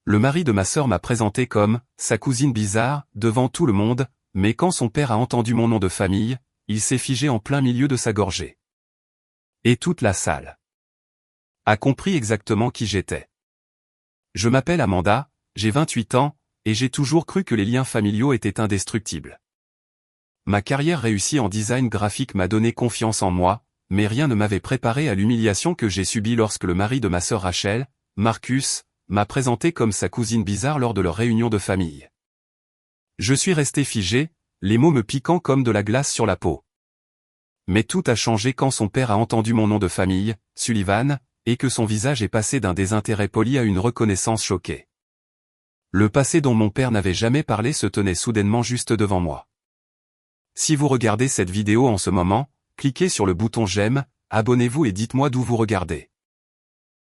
Le mari de ma sœur m'a présenté comme sa cousine bizarre devant tout le monde, mais quand son père a entendu mon nom de famille, il s'est figé en plein milieu de sa gorgée. Et toute la salle a compris exactement qui j'étais. Je m'appelle Amanda, j'ai 28 ans, et j'ai toujours cru que les liens familiaux étaient indestructibles. Ma carrière réussie en design graphique m'a donné confiance en moi, mais rien ne m'avait préparé à l'humiliation que j'ai subie lorsque le mari de ma sœur Rachel, Marcus, m'a présenté comme sa cousine bizarre lors de leur réunion de famille. Je suis resté figé, les mots me piquant comme de la glace sur la peau. Mais tout a changé quand son père a entendu mon nom de famille, Sullivan, et que son visage est passé d'un désintérêt poli à une reconnaissance choquée. Le passé dont mon père n'avait jamais parlé se tenait soudainement juste devant moi. Si vous regardez cette vidéo en ce moment, cliquez sur le bouton j'aime, abonnez-vous et dites-moi d'où vous regardez.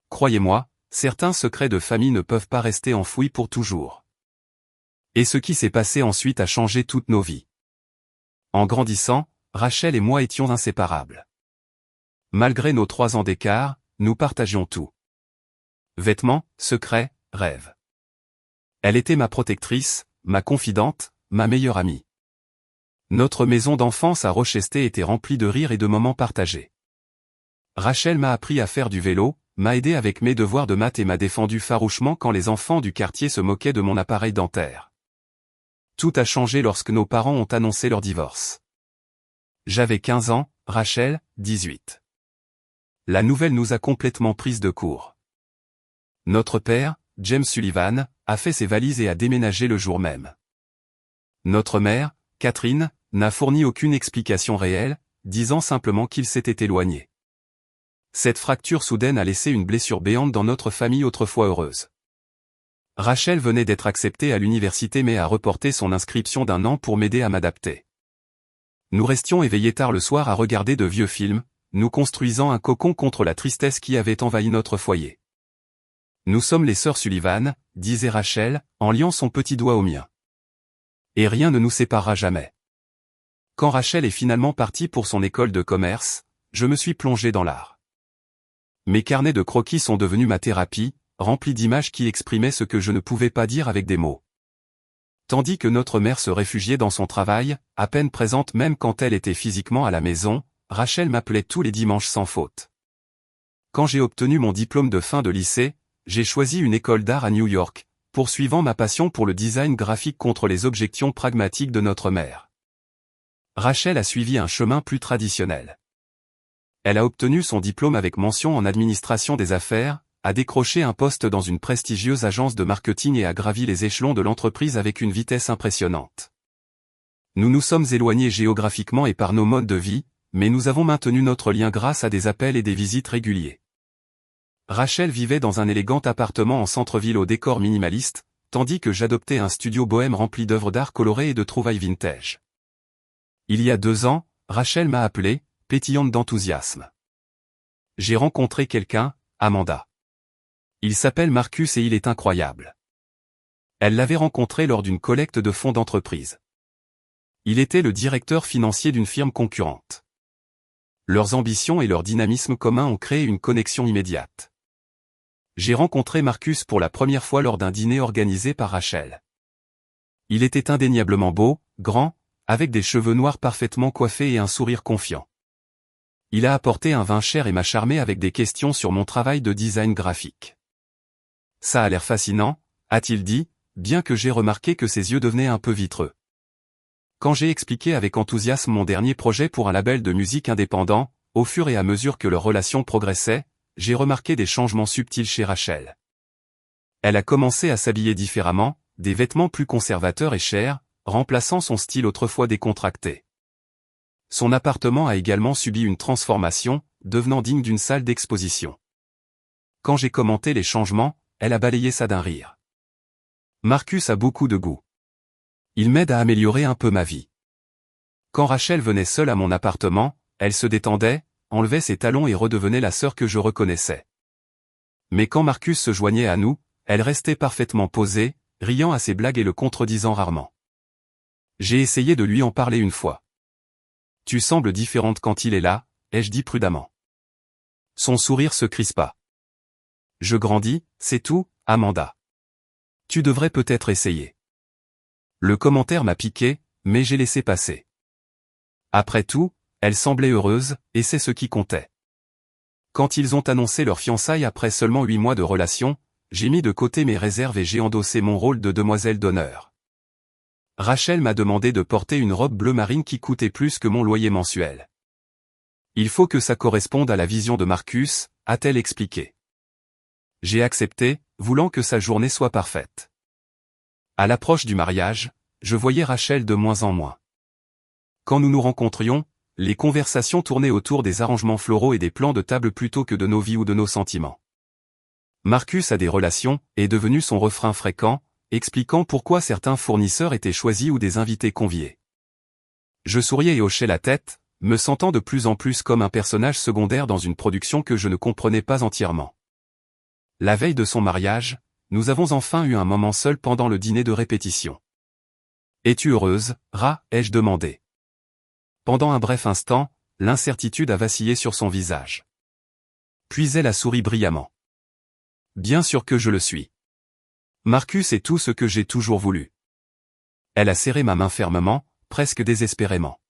Croyez-moi, certains secrets de famille ne peuvent pas rester enfouis pour toujours. Et ce qui s'est passé ensuite a changé toutes nos vies. En grandissant, Rachel et moi étions inséparables. Malgré nos 3 ans d'écart, nous partagions tout. Vêtements, secrets, rêves. Elle était ma protectrice, ma confidente, ma meilleure amie. Notre maison d'enfance à Rochester était remplie de rires et de moments partagés. Rachel m'a appris à faire du vélo, m'a aidé avec mes devoirs de maths et m'a défendu farouchement quand les enfants du quartier se moquaient de mon appareil dentaire. Tout a changé lorsque nos parents ont annoncé leur divorce. J'avais 15 ans, Rachel, 18. La nouvelle nous a complètement prises de court. Notre père, James Sullivan, a fait ses valises et a déménagé le jour même. Notre mère, Catherine, n'a fourni aucune explication réelle, disant simplement qu'il s'était éloigné. Cette fracture soudaine a laissé une blessure béante dans notre famille autrefois heureuse. Rachel venait d'être acceptée à l'université mais a reporté son inscription d'1 an pour m'aider à m'adapter. Nous restions éveillés tard le soir à regarder de vieux films, nous construisant un cocon contre la tristesse qui avait envahi notre foyer. Nous sommes les sœurs Sullivan, disait Rachel, en liant son petit doigt au mien. Et rien ne nous séparera jamais. Quand Rachel est finalement partie pour son école de commerce, je me suis plongé dans l'art. Mes carnets de croquis sont devenus ma thérapie, remplis d'images qui exprimaient ce que je ne pouvais pas dire avec des mots. Tandis que notre mère se réfugiait dans son travail, à peine présente même quand elle était physiquement à la maison, Rachel m'appelait tous les dimanches sans faute. Quand j'ai obtenu mon diplôme de fin de lycée, j'ai choisi une école d'art à New York, poursuivant ma passion pour le design graphique contre les objections pragmatiques de notre mère. Rachel a suivi un chemin plus traditionnel. Elle a obtenu son diplôme avec mention en administration des affaires, a décroché un poste dans une prestigieuse agence de marketing et a gravi les échelons de l'entreprise avec une vitesse impressionnante. Nous nous sommes éloignés géographiquement et par nos modes de vie, mais nous avons maintenu notre lien grâce à des appels et des visites réguliers. Rachel vivait dans un élégant appartement en centre-ville au décor minimaliste, tandis que j'adoptais un studio bohème rempli d'œuvres d'art colorées et de trouvailles vintage. Il y a 2 ans, Rachel m'a appelé, pétillante d'enthousiasme. J'ai rencontré quelqu'un, Amanda. Il s'appelle Marcus et il est incroyable. Elle l'avait rencontré lors d'une collecte de fonds d'entreprise. Il était le directeur financier d'une firme concurrente. Leurs ambitions et leur dynamisme commun ont créé une connexion immédiate. J'ai rencontré Marcus pour la première fois lors d'un dîner organisé par Rachel. Il était indéniablement beau, grand, avec des cheveux noirs parfaitement coiffés et un sourire confiant. Il a apporté un vin cher et m'a charmé avec des questions sur mon travail de design graphique. Ça a l'air fascinant, a-t-il dit, bien que j'ai remarqué que ses yeux devenaient un peu vitreux. Quand j'ai expliqué avec enthousiasme mon dernier projet pour un label de musique indépendant, au fur et à mesure que leur relation progressait, j'ai remarqué des changements subtils chez Rachel. Elle a commencé à s'habiller différemment, des vêtements plus conservateurs et chers, remplaçant son style autrefois décontracté. Son appartement a également subi une transformation, devenant digne d'une salle d'exposition. Quand j'ai commenté les changements, elle a balayé ça d'un rire. Marcus a beaucoup de goût. Il m'aide à améliorer un peu ma vie. Quand Rachel venait seule à mon appartement, elle se détendait, enlevait ses talons et redevenait la sœur que je reconnaissais. Mais quand Marcus se joignait à nous, elle restait parfaitement posée, riant à ses blagues et le contredisant rarement. J'ai essayé de lui en parler une fois. « Tu sembles différente quand il est là », ai-je dit prudemment. Son sourire se crispa. « Je grandis, c'est tout, Amanda. Tu devrais peut-être essayer. Le commentaire m'a piqué, mais j'ai laissé passer. Après tout, elle semblait heureuse, et c'est ce qui comptait. Quand ils ont annoncé leur fiançailles après seulement 8 mois de relation, j'ai mis de côté mes réserves et j'ai endossé mon rôle de demoiselle d'honneur. Rachel m'a demandé de porter une robe bleu marine qui coûtait plus que mon loyer mensuel. Il faut que ça corresponde à la vision de Marcus, a-t-elle expliqué. J'ai accepté, voulant que sa journée soit parfaite. À l'approche du mariage, je voyais Rachel de moins en moins. Quand nous nous rencontrions, les conversations tournaient autour des arrangements floraux et des plans de table plutôt que de nos vies ou de nos sentiments. Marcus a des relations, est devenu son refrain fréquent, expliquant pourquoi certains fournisseurs étaient choisis ou des invités conviés. Je souriais et hochais la tête, me sentant de plus en plus comme un personnage secondaire dans une production que je ne comprenais pas entièrement. La veille de son mariage, nous avons enfin eu un moment seul pendant le dîner de répétition. « Es-tu heureuse, Ra ?» ai-je demandé. Pendant un bref instant, l'incertitude a vacillé sur son visage. Puis elle a souri brillamment. Bien sûr que je le suis. Marcus est tout ce que j'ai toujours voulu. Elle a serré ma main fermement, presque désespérément.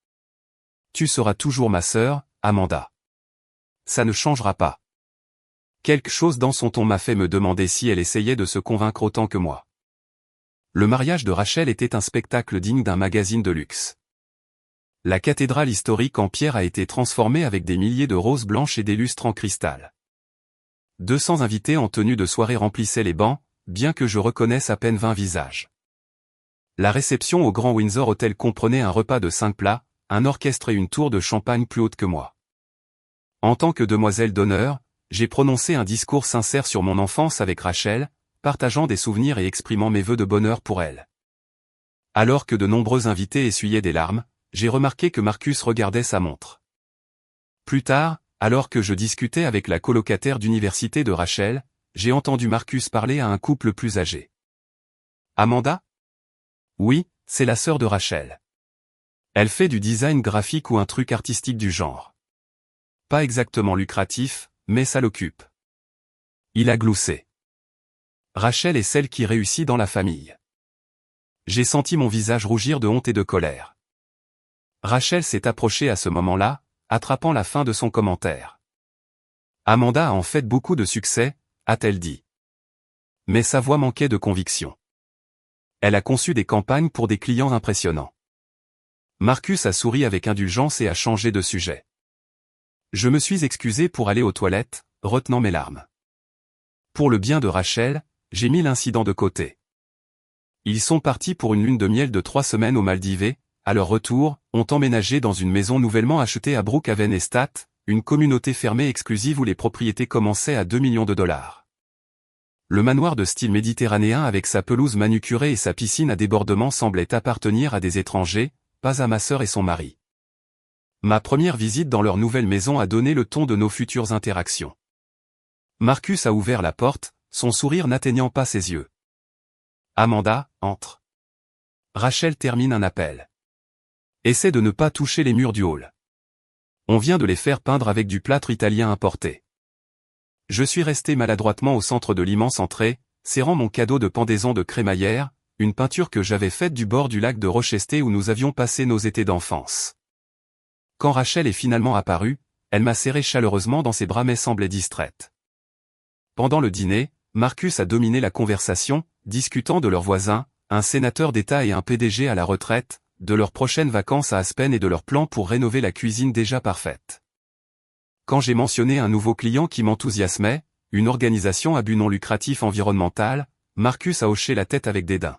Tu seras toujours ma sœur, Amanda. Ça ne changera pas. Quelque chose dans son ton m'a fait me demander si elle essayait de se convaincre autant que moi. Le mariage de Rachel était un spectacle digne d'un magazine de luxe. La cathédrale historique en pierre a été transformée avec des milliers de roses blanches et des lustres en cristal. 200 invités en tenue de soirée remplissaient les bancs, bien que je reconnaisse à peine 20 visages. La réception au Grand Windsor Hotel comprenait un repas de 5 plats, un orchestre et une tour de champagne plus haute que moi. En tant que demoiselle d'honneur, j'ai prononcé un discours sincère sur mon enfance avec Rachel, partageant des souvenirs et exprimant mes vœux de bonheur pour elle. Alors que de nombreux invités essuyaient des larmes, j'ai remarqué que Marcus regardait sa montre. Plus tard, alors que je discutais avec la colocataire d'université de Rachel, j'ai entendu Marcus parler à un couple plus âgé. Amanda ? Oui, c'est la sœur de Rachel. Elle fait du design graphique ou un truc artistique du genre. Pas exactement lucratif, mais ça l'occupe. Il a gloussé. Rachel est celle qui réussit dans la famille. J'ai senti mon visage rougir de honte et de colère. Rachel s'est approchée à ce moment-là, attrapant la fin de son commentaire. Amanda a en fait beaucoup de succès, a-t-elle dit. Mais sa voix manquait de conviction. Elle a conçu des campagnes pour des clients impressionnants. Marcus a souri avec indulgence et a changé de sujet. Je me suis excusé pour aller aux toilettes, retenant mes larmes. Pour le bien de Rachel, j'ai mis l'incident de côté. Ils sont partis pour une lune de miel de 3 semaines aux Maldives et, à leur retour, ont emménagé dans une maison nouvellement achetée à Brookhaven Estate, une communauté fermée exclusive où les propriétés commençaient à 2 millions de dollars. Le manoir de style méditerranéen avec sa pelouse manucurée et sa piscine à débordement semblait appartenir à des étrangers, pas à ma sœur et son mari. Ma première visite dans leur nouvelle maison a donné le ton de nos futures interactions. Marcus a ouvert la porte, son sourire n'atteignant pas ses yeux. Amanda, entre. Rachel termine un appel. Essaie de ne pas toucher les murs du hall. On vient de les faire peindre avec du plâtre italien importé. Je suis resté maladroitement au centre de l'immense entrée, serrant mon cadeau de pendaison de crémaillère, une peinture que j'avais faite du bord du lac de Rochester où nous avions passé nos étés d'enfance. Quand Rachel est finalement apparue, elle m'a serré chaleureusement dans ses bras mais semblait distraite. Pendant le dîner, Marcus a dominé la conversation, discutant de leurs voisins, un sénateur d'État et un PDG à la retraite, de leurs prochaines vacances à Aspen et de leurs plans pour rénover la cuisine déjà parfaite. Quand j'ai mentionné un nouveau client qui m'enthousiasmait, une organisation à but non lucratif environnemental, Marcus a hoché la tête avec dédain.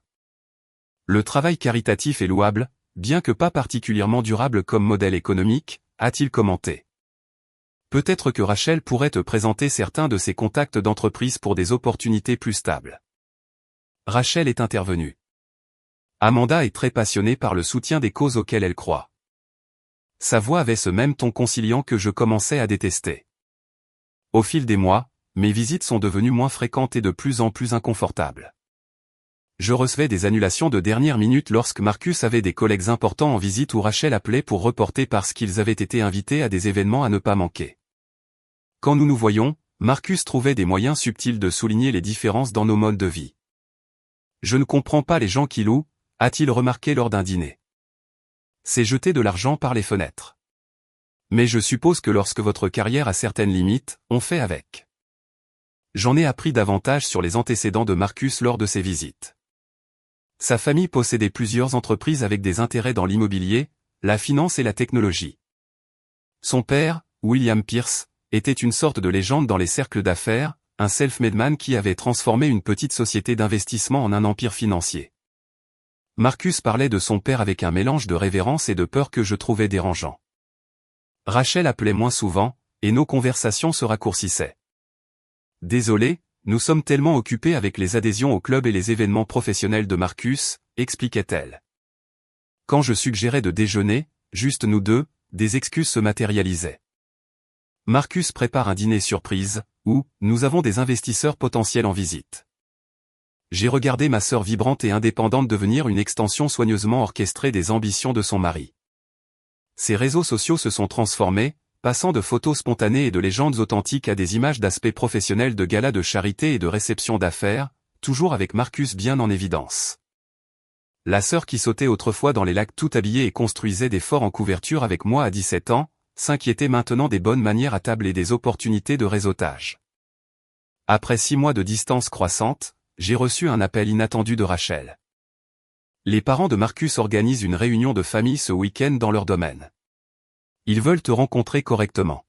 Le travail caritatif est louable, bien que pas particulièrement durable comme modèle économique, a-t-il commenté. Peut-être que Rachel pourrait te présenter certains de ses contacts d'entreprise pour des opportunités plus stables. Rachel est intervenue. Amanda est très passionnée par le soutien des causes auxquelles elle croit. Sa voix avait ce même ton conciliant que je commençais à détester. Au fil des mois, mes visites sont devenues moins fréquentes et de plus en plus inconfortables. Je recevais des annulations de dernière minute lorsque Marcus avait des collègues importants en visite ou Rachel appelait pour reporter parce qu'ils avaient été invités à des événements à ne pas manquer. Quand nous nous voyions, Marcus trouvait des moyens subtils de souligner les différences dans nos modes de vie. Je ne comprends pas les gens qui louent, a-t-il remarqué lors d'un dîner. C'est jeter de l'argent par les fenêtres. Mais je suppose que lorsque votre carrière a certaines limites, on fait avec. J'en ai appris davantage sur les antécédents de Marcus lors de ses visites. Sa famille possédait plusieurs entreprises avec des intérêts dans l'immobilier, la finance et la technologie. Son père, William Pierce, était une sorte de légende dans les cercles d'affaires, un self-made man qui avait transformé une petite société d'investissement en un empire financier. Marcus parlait de son père avec un mélange de révérence et de peur que je trouvais dérangeant. Rachel appelait moins souvent, et nos conversations se raccourcissaient. Désolé, nous sommes tellement occupés avec les adhésions au club et les événements professionnels de Marcus, expliquait-elle. Quand je suggérais de déjeuner, juste nous deux, des excuses se matérialisaient. Marcus prépare un dîner surprise, où nous avons des investisseurs potentiels en visite. J'ai regardé ma sœur vibrante et indépendante devenir une extension soigneusement orchestrée des ambitions de son mari. Ses réseaux sociaux se sont transformés, passant de photos spontanées et de légendes authentiques à des images d'aspects professionnels de galas de charité et de réceptions d'affaires, toujours avec Marcus bien en évidence. La sœur qui sautait autrefois dans les lacs tout habillée et construisait des forts en couverture avec moi à 17 ans, s'inquiétait maintenant des bonnes manières à table et des opportunités de réseautage. Après 6 mois de distance croissante, j'ai reçu un appel inattendu de Rachel. Les parents de Marcus organisent une réunion de famille ce week-end dans leur domaine. Ils veulent te rencontrer correctement.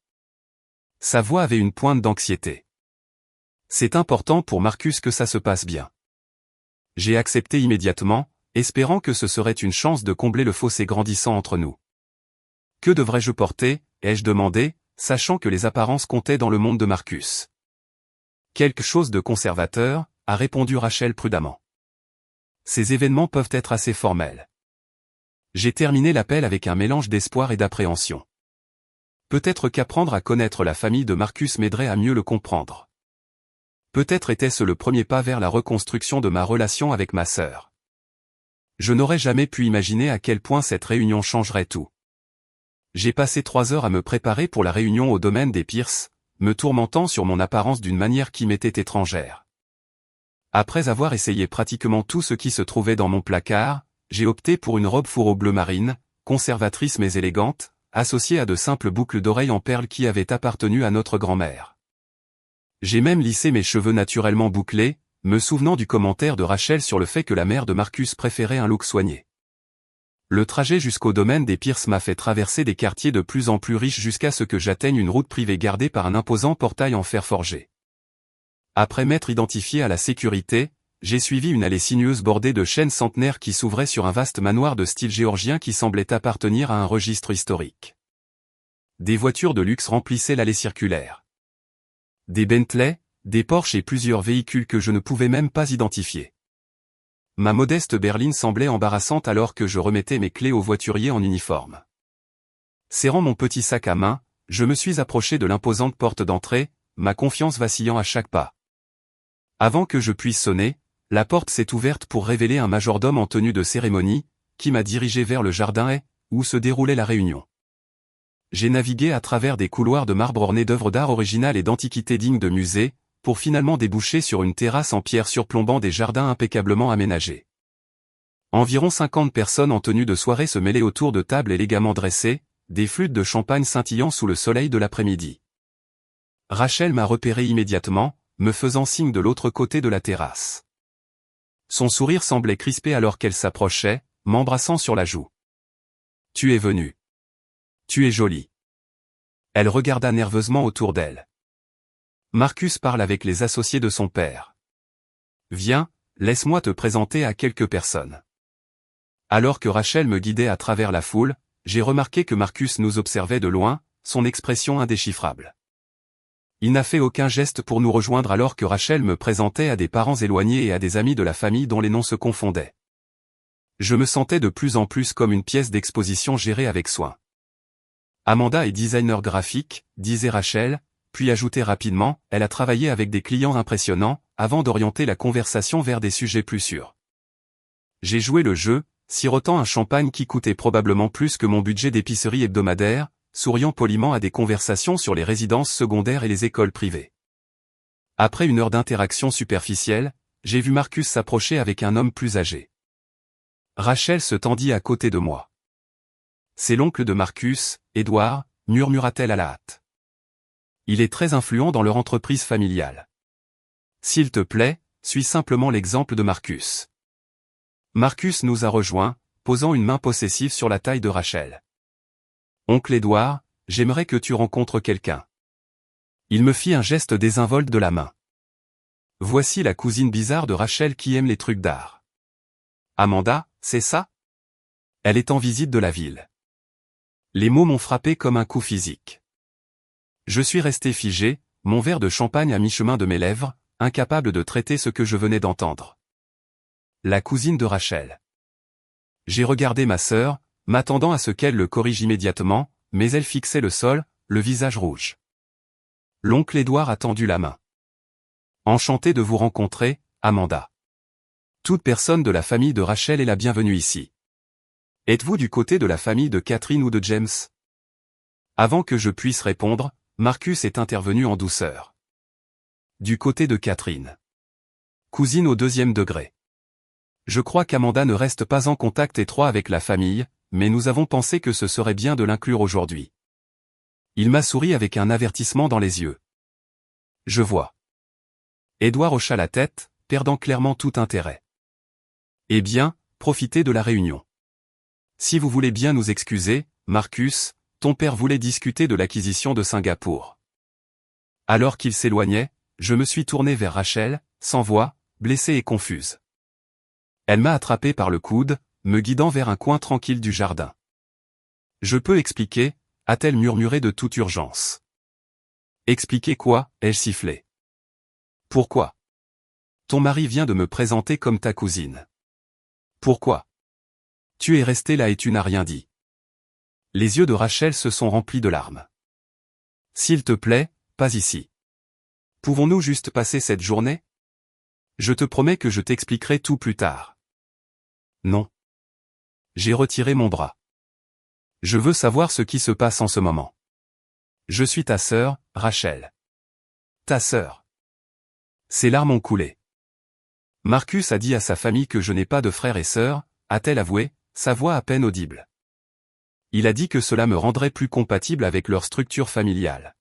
Sa voix avait une pointe d'anxiété. C'est important pour Marcus que ça se passe bien. J'ai accepté immédiatement, espérant que ce serait une chance de combler le fossé grandissant entre nous. Que devrais-je porter, ai-je demandé, sachant que les apparences comptaient dans le monde de Marcus. Quelque chose de conservateur, a répondu Rachel prudemment. Ces événements peuvent être assez formels. J'ai terminé l'appel avec un mélange d'espoir et d'appréhension. Peut-être qu'apprendre à connaître la famille de Marcus m'aiderait à mieux le comprendre. Peut-être était-ce le premier pas vers la reconstruction de ma relation avec ma sœur. Je n'aurais jamais pu imaginer à quel point cette réunion changerait tout. J'ai passé 3 heures à me préparer pour la réunion au domaine des Pierce, me tourmentant sur mon apparence d'une manière qui m'était étrangère. Après avoir essayé pratiquement tout ce qui se trouvait dans mon placard, j'ai opté pour une robe fourreau bleu marine, conservatrice mais élégante, associée à de simples boucles d'oreilles en perles qui avaient appartenu à notre grand-mère. J'ai même lissé mes cheveux naturellement bouclés, me souvenant du commentaire de Rachel sur le fait que la mère de Marcus préférait un look soigné. Le trajet jusqu'au domaine des Pierce m'a fait traverser des quartiers de plus en plus riches jusqu'à ce que j'atteigne une route privée gardée par un imposant portail en fer forgé. Après m'être identifié à la sécurité, j'ai suivi une allée sinueuse bordée de chênes centenaires qui s'ouvrait sur un vaste manoir de style géorgien qui semblait appartenir à un registre historique. Des voitures de luxe remplissaient l'allée circulaire. Des Bentley, des Porsche et plusieurs véhicules que je ne pouvais même pas identifier. Ma modeste berline semblait embarrassante alors que je remettais mes clés au voiturier en uniforme. Serrant mon petit sac à main, je me suis approché de l'imposante porte d'entrée, ma confiance vacillant à chaque pas. Avant que je puisse sonner, la porte s'est ouverte pour révéler un majordome en tenue de cérémonie, qui m'a dirigé vers le jardin où se déroulait la réunion. J'ai navigué à travers des couloirs de marbre ornés d'œuvres d'art originales et d'antiquités dignes de musées, pour finalement déboucher sur une terrasse en pierre surplombant des jardins impeccablement aménagés. Environ 50 personnes en tenue de soirée se mêlaient autour de tables élégamment dressées, des flûtes de champagne scintillant sous le soleil de l'après-midi. Rachel m'a repéré immédiatement, me faisant signe de l'autre côté de la terrasse. Son sourire semblait crispé alors qu'elle s'approchait, m'embrassant sur la joue. « Tu es venu. Tu es jolie. » Elle regarda nerveusement autour d'elle. Marcus parle avec les associés de son père. Viens, laisse-moi te présenter à quelques personnes. Alors que Rachel me guidait à travers la foule, j'ai remarqué que Marcus nous observait de loin, son expression indéchiffrable. Il n'a fait aucun geste pour nous rejoindre alors que Rachel me présentait à des parents éloignés et à des amis de la famille dont les noms se confondaient. Je me sentais de plus en plus comme une pièce d'exposition gérée avec soin. Amanda est designer graphique, disait Rachel, puis ajoutait rapidement, elle a travaillé avec des clients impressionnants, avant d'orienter la conversation vers des sujets plus sûrs. J'ai joué le jeu, sirotant un champagne qui coûtait probablement plus que mon budget d'épicerie hebdomadaire, souriant poliment à des conversations sur les résidences secondaires et les écoles privées. Après une heure d'interaction superficielle, j'ai vu Marcus s'approcher avec un homme plus âgé. Rachel se tendit à côté de moi. C'est l'oncle de Marcus, Édouard, murmura-t-elle à la hâte. Il est très influent dans leur entreprise familiale. S'il te plaît, suis simplement l'exemple de Marcus. Marcus nous a rejoints, posant une main possessive sur la taille de Rachel. Oncle Édouard, j'aimerais que tu rencontres quelqu'un. Il me fit un geste désinvolte de la main. Voici la cousine bizarre de Rachel qui aime les trucs d'art. Amanda, c'est ça? Elle est en visite de la ville. Les mots m'ont frappé comme un coup physique. Je suis resté figé, mon verre de champagne à mi-chemin de mes lèvres, incapable de traiter ce que je venais d'entendre. La cousine de Rachel. J'ai regardé ma sœur, m'attendant à ce qu'elle le corrige immédiatement, mais elle fixait le sol, le visage rouge. L'oncle Édouard a tendu la main. Enchanté de vous rencontrer, Amanda. Toute personne de la famille de Rachel est la bienvenue ici. Êtes-vous du côté de la famille de Catherine ou de James? Avant que je puisse répondre, Marcus est intervenu en douceur. Du côté de Catherine. Cousine au 2e degré. Je crois qu'Amanda ne reste pas en contact étroit avec la famille, mais nous avons pensé que ce serait bien de l'inclure aujourd'hui. Il m'a souri avec un avertissement dans les yeux. Je vois. Édouard hocha la tête, perdant clairement tout intérêt. Eh bien, profitez de la réunion. Si vous voulez bien nous excuser, Marcus, ton père voulait discuter de l'acquisition de Singapour. Alors qu'il s'éloignait, je me suis tourné vers Rachel, sans voix, blessée et confuse. Elle m'a attrapé par le coude, me guidant vers un coin tranquille du jardin. Je peux expliquer, a-t-elle murmuré de toute urgence. Expliquer quoi, ai-je sifflé. Pourquoi? Ton mari vient de me présenter comme ta cousine. Pourquoi? Tu es resté là et tu n'as rien dit. Les yeux de Rachel se sont remplis de larmes. S'il te plaît, pas ici. Pouvons-nous juste passer cette journée? Je te promets que je t'expliquerai tout plus tard. Non. J'ai retiré mon bras. Je veux savoir ce qui se passe en ce moment. Je suis ta sœur, Rachel. Ta sœur. Ses larmes ont coulé. Marcus a dit à sa famille que je n'ai pas de frères et sœurs, a-t-elle avoué, sa voix à peine audible. Il a dit que cela me rendrait plus compatible avec leur structure familiale.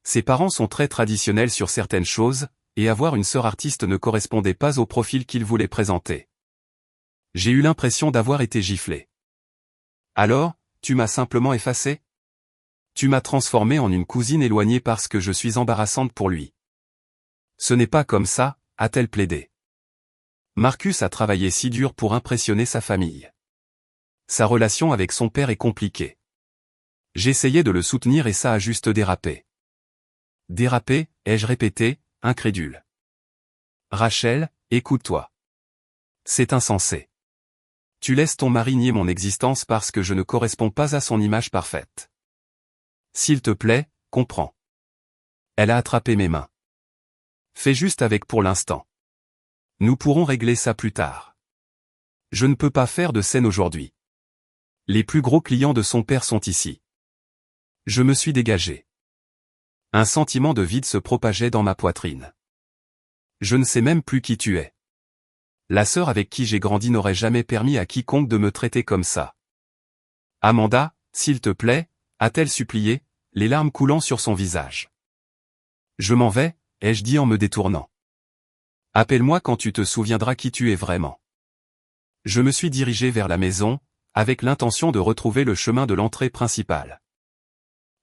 Ses parents sont très traditionnels sur certaines choses, et avoir une sœur artiste ne correspondait pas au profil qu'il voulait présenter. J'ai eu l'impression d'avoir été giflé. Alors, tu m'as simplement effacé? Tu m'as transformé en une cousine éloignée parce que je suis embarrassante pour lui. Ce n'est pas comme ça, a-t-elle plaidé. Marcus a travaillé si dur pour impressionner sa famille. Sa relation avec son père est compliquée. J'essayais de le soutenir et ça a juste dérapé. Dérapé, ai-je répété, incrédule. Rachel, écoute-toi. C'est insensé. Tu laisses ton mari nier mon existence parce que je ne corresponds pas à son image parfaite. S'il te plaît, comprends. Elle a attrapé mes mains. Fais juste avec pour l'instant. Nous pourrons régler ça plus tard. Je ne peux pas faire de scène aujourd'hui. Les plus gros clients de son père sont ici. Je me suis dégagé. Un sentiment de vide se propageait dans ma poitrine. Je ne sais même plus qui tu es. La sœur avec qui j'ai grandi n'aurait jamais permis à quiconque de me traiter comme ça. Amanda, s'il te plaît, a-t-elle supplié, les larmes coulant sur son visage. Je m'en vais, ai-je dit en me détournant. Appelle-moi quand tu te souviendras qui tu es vraiment. Je me suis dirigé vers la maison, avec l'intention de retrouver le chemin de l'entrée principale.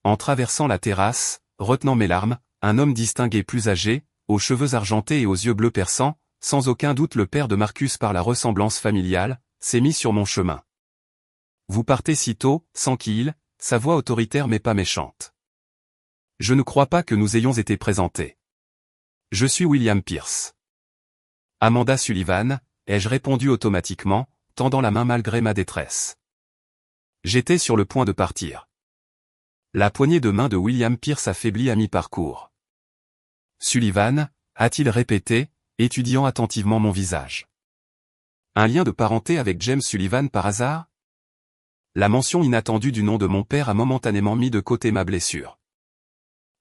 En traversant la terrasse, retenant mes larmes, un homme distingué plus âgé, aux cheveux argentés et aux yeux bleus perçants, sans aucun doute le père de Marcus par la ressemblance familiale, s'est mis sur mon chemin. Vous partez si tôt, sans qu'il, sa voix autoritaire mais pas méchante. Je ne crois pas que nous ayons été présentés. Je suis William Pierce. Amanda Sullivan, ai-je répondu automatiquement, tendant la main malgré ma détresse. J'étais sur le point de partir. La poignée de main de William Pierce affaiblit à mi-parcours. Sullivan, a-t-il répété, étudiant attentivement mon visage. Un lien de parenté avec James Sullivan par hasard? La mention inattendue du nom de mon père a momentanément mis de côté ma blessure.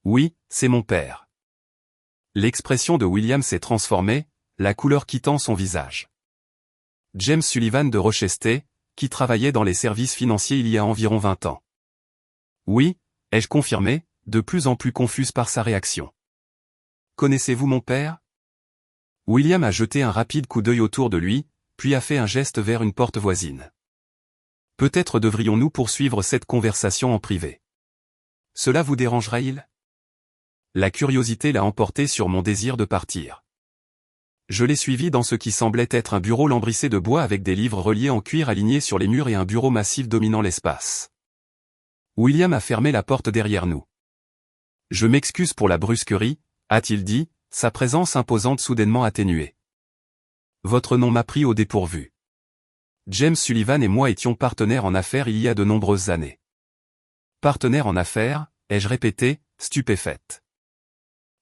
Oui, c'est mon père. L'expression de William s'est transformée, la couleur quittant son visage. James Sullivan de Rochester, qui travaillait dans les services financiers il y a environ 20 ans. Oui, ai-je confirmé, de plus en plus confuse par sa réaction. Connaissez-vous mon père? William a jeté un rapide coup d'œil autour de lui, puis a fait un geste vers une porte voisine. Peut-être devrions-nous poursuivre cette conversation en privé. Cela vous dérangerait-il? La curiosité l'a emporté sur mon désir de partir. Je l'ai suivi dans ce qui semblait être un bureau lambrissé de bois avec des livres reliés en cuir alignés sur les murs et un bureau massif dominant l'espace. William a fermé la porte derrière nous. Je m'excuse pour la brusquerie, a-t-il dit, sa présence imposante soudainement atténuée. Votre nom m'a pris au dépourvu. James Sullivan et moi étions partenaires en affaires il y a de nombreuses années. Partenaires en affaires, ai-je répété, stupéfaite.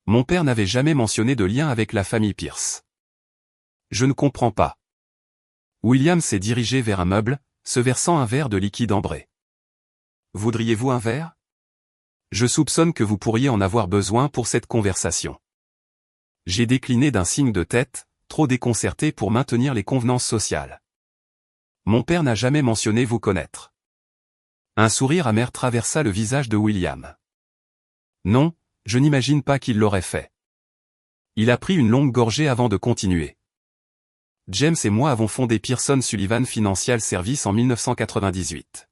Mon père n'avait jamais mentionné de lien avec la famille Pierce. Je ne comprends pas. William s'est dirigé vers un meuble, se versant un verre de liquide ambré. Voudriez-vous un verre? Je soupçonne que vous pourriez en avoir besoin pour cette conversation. J'ai décliné d'un signe de tête, trop déconcerté pour maintenir les convenances sociales. Mon père n'a jamais mentionné vous connaître. Un sourire amer traversa le visage de William. Non, je n'imagine pas qu'il l'aurait fait. Il a pris une longue gorgée avant de continuer. James et moi avons fondé Pearson Sullivan Financial Services en 1998.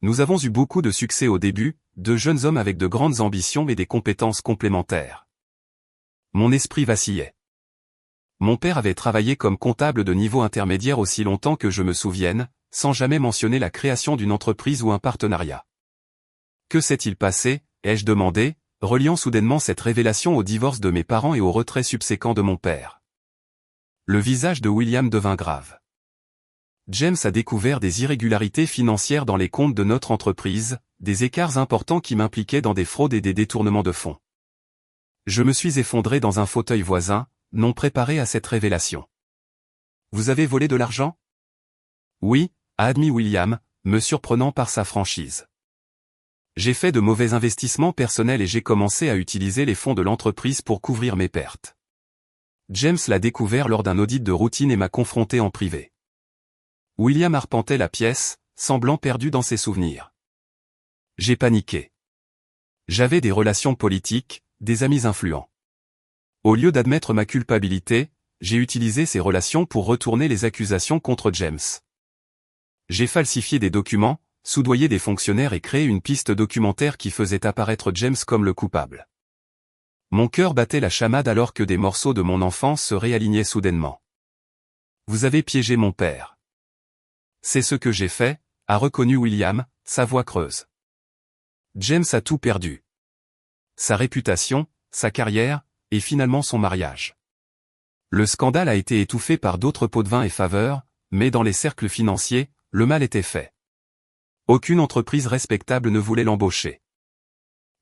Nous avons eu beaucoup de succès au début, de jeunes hommes avec de grandes ambitions et des compétences complémentaires. Mon esprit vacillait. Mon père avait travaillé comme comptable de niveau intermédiaire aussi longtemps que je me souvienne, sans jamais mentionner la création d'une entreprise ou un partenariat. Que s'est-il passé, ai-je demandé, reliant soudainement cette révélation au divorce de mes parents et au retrait subséquent de mon père. Le visage de William devint grave. James a découvert des irrégularités financières dans les comptes de notre entreprise, des écarts importants qui m'impliquaient dans des fraudes et des détournements de fonds. Je me suis effondré dans un fauteuil voisin, non préparé à cette révélation. Vous avez volé de l'argent? Oui, a admis William, me surprenant par sa franchise. J'ai fait de mauvais investissements personnels et j'ai commencé à utiliser les fonds de l'entreprise pour couvrir mes pertes. James l'a découvert lors d'un audit de routine et m'a confronté en privé. William arpentait la pièce, semblant perdu dans ses souvenirs. J'ai paniqué. J'avais des relations politiques, des amis influents. Au lieu d'admettre ma culpabilité, j'ai utilisé ces relations pour retourner les accusations contre James. J'ai falsifié des documents, soudoyé des fonctionnaires et créé une piste documentaire qui faisait apparaître James comme le coupable. Mon cœur battait la chamade alors que des morceaux de mon enfance se réalignaient soudainement. Vous avez piégé mon père. C'est ce que j'ai fait, a reconnu William, sa voix creuse. James a tout perdu. Sa réputation, sa carrière, et finalement son mariage. Le scandale a été étouffé par d'autres pots de vin et faveurs, mais dans les cercles financiers, le mal était fait. Aucune entreprise respectable ne voulait l'embaucher.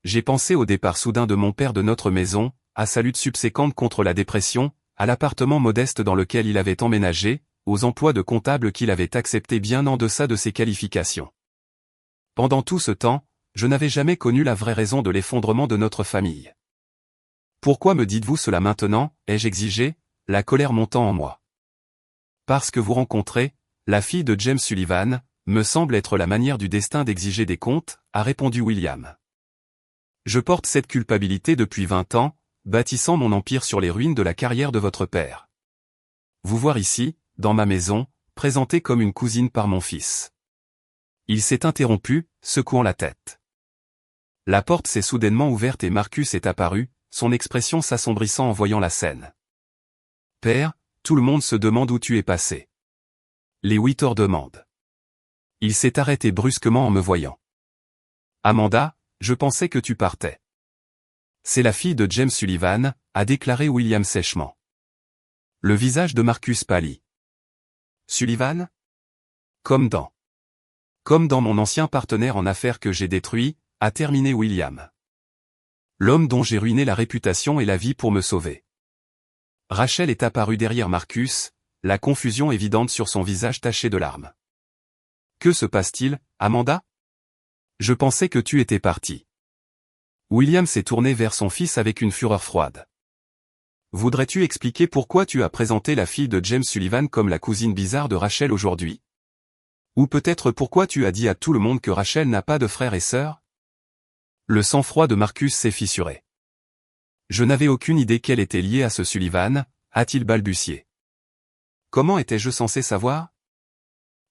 J'ai pensé au départ soudain de mon père de notre maison, à sa lutte subséquente contre la dépression, à l'appartement modeste dans lequel il avait emménagé, aux emplois de comptable qu'il avait acceptés bien en deçà de ses qualifications. Pendant tout ce temps, je n'avais jamais connu la vraie raison de l'effondrement de notre famille. Pourquoi me dites-vous cela maintenant, ai-je exigé, la colère montant en moi. Parce que vous rencontrez, la fille de James Sullivan, me semble être la manière du destin d'exiger des comptes, a répondu William. Je porte cette culpabilité depuis 20 ans, bâtissant mon empire sur les ruines de la carrière de votre père. Vous voir ici, dans ma maison, présentée comme une cousine par mon fils. Il s'est interrompu, secouant la tête. La porte s'est soudainement ouverte et Marcus est apparu, son expression s'assombrissant en voyant la scène. Père, tout le monde se demande où tu es passé. Les waiters demandent. Il s'est arrêté brusquement en me voyant. Amanda, je pensais que tu partais. C'est la fille de James Sullivan, a déclaré William sèchement. Le visage de Marcus pâlit. Sullivan? Comme dans mon ancien partenaire en affaires que j'ai détruit, a terminé William. L'homme dont j'ai ruiné la réputation et la vie pour me sauver. Rachel est apparue derrière Marcus, la confusion évidente sur son visage taché de larmes. Que se passe-t-il, Amanda? Je pensais que tu étais partie. William s'est tourné vers son fils avec une fureur froide. Voudrais-tu expliquer pourquoi tu as présenté la fille de James Sullivan comme la cousine bizarre de Rachel aujourd'hui? Ou peut-être pourquoi tu as dit à tout le monde que Rachel n'a pas de frères et sœurs? Le sang-froid de Marcus s'est fissuré. Je n'avais aucune idée qu'elle était liée à ce Sullivan, a-t-il balbutié. Comment étais-je censé savoir?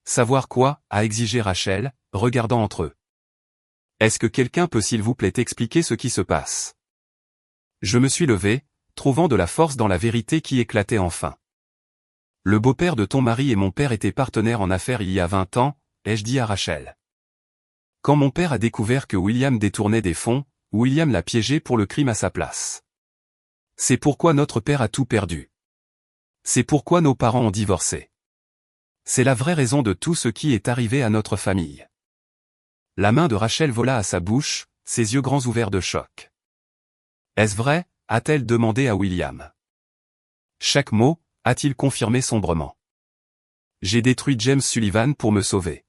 Savoir quoi, a exigé Rachel, regardant entre eux. Est-ce que quelqu'un peut s'il vous plaît expliquer ce qui se passe? Je me suis levé, trouvant de la force dans la vérité qui éclatait enfin. Le beau-père de ton mari et mon père étaient partenaires en affaires il y a 20 ans, ai-je dit à Rachel. Quand mon père a découvert que William détournait des fonds, William l'a piégé pour le crime à sa place. C'est pourquoi notre père a tout perdu. C'est pourquoi nos parents ont divorcé. C'est la vraie raison de tout ce qui est arrivé à notre famille. La main de Rachel vola à sa bouche, ses yeux grands ouverts de choc. Est-ce vrai? A-t-elle demandé à William. Chaque mot, a-t-il confirmé sombrement. J'ai détruit James Sullivan pour me sauver.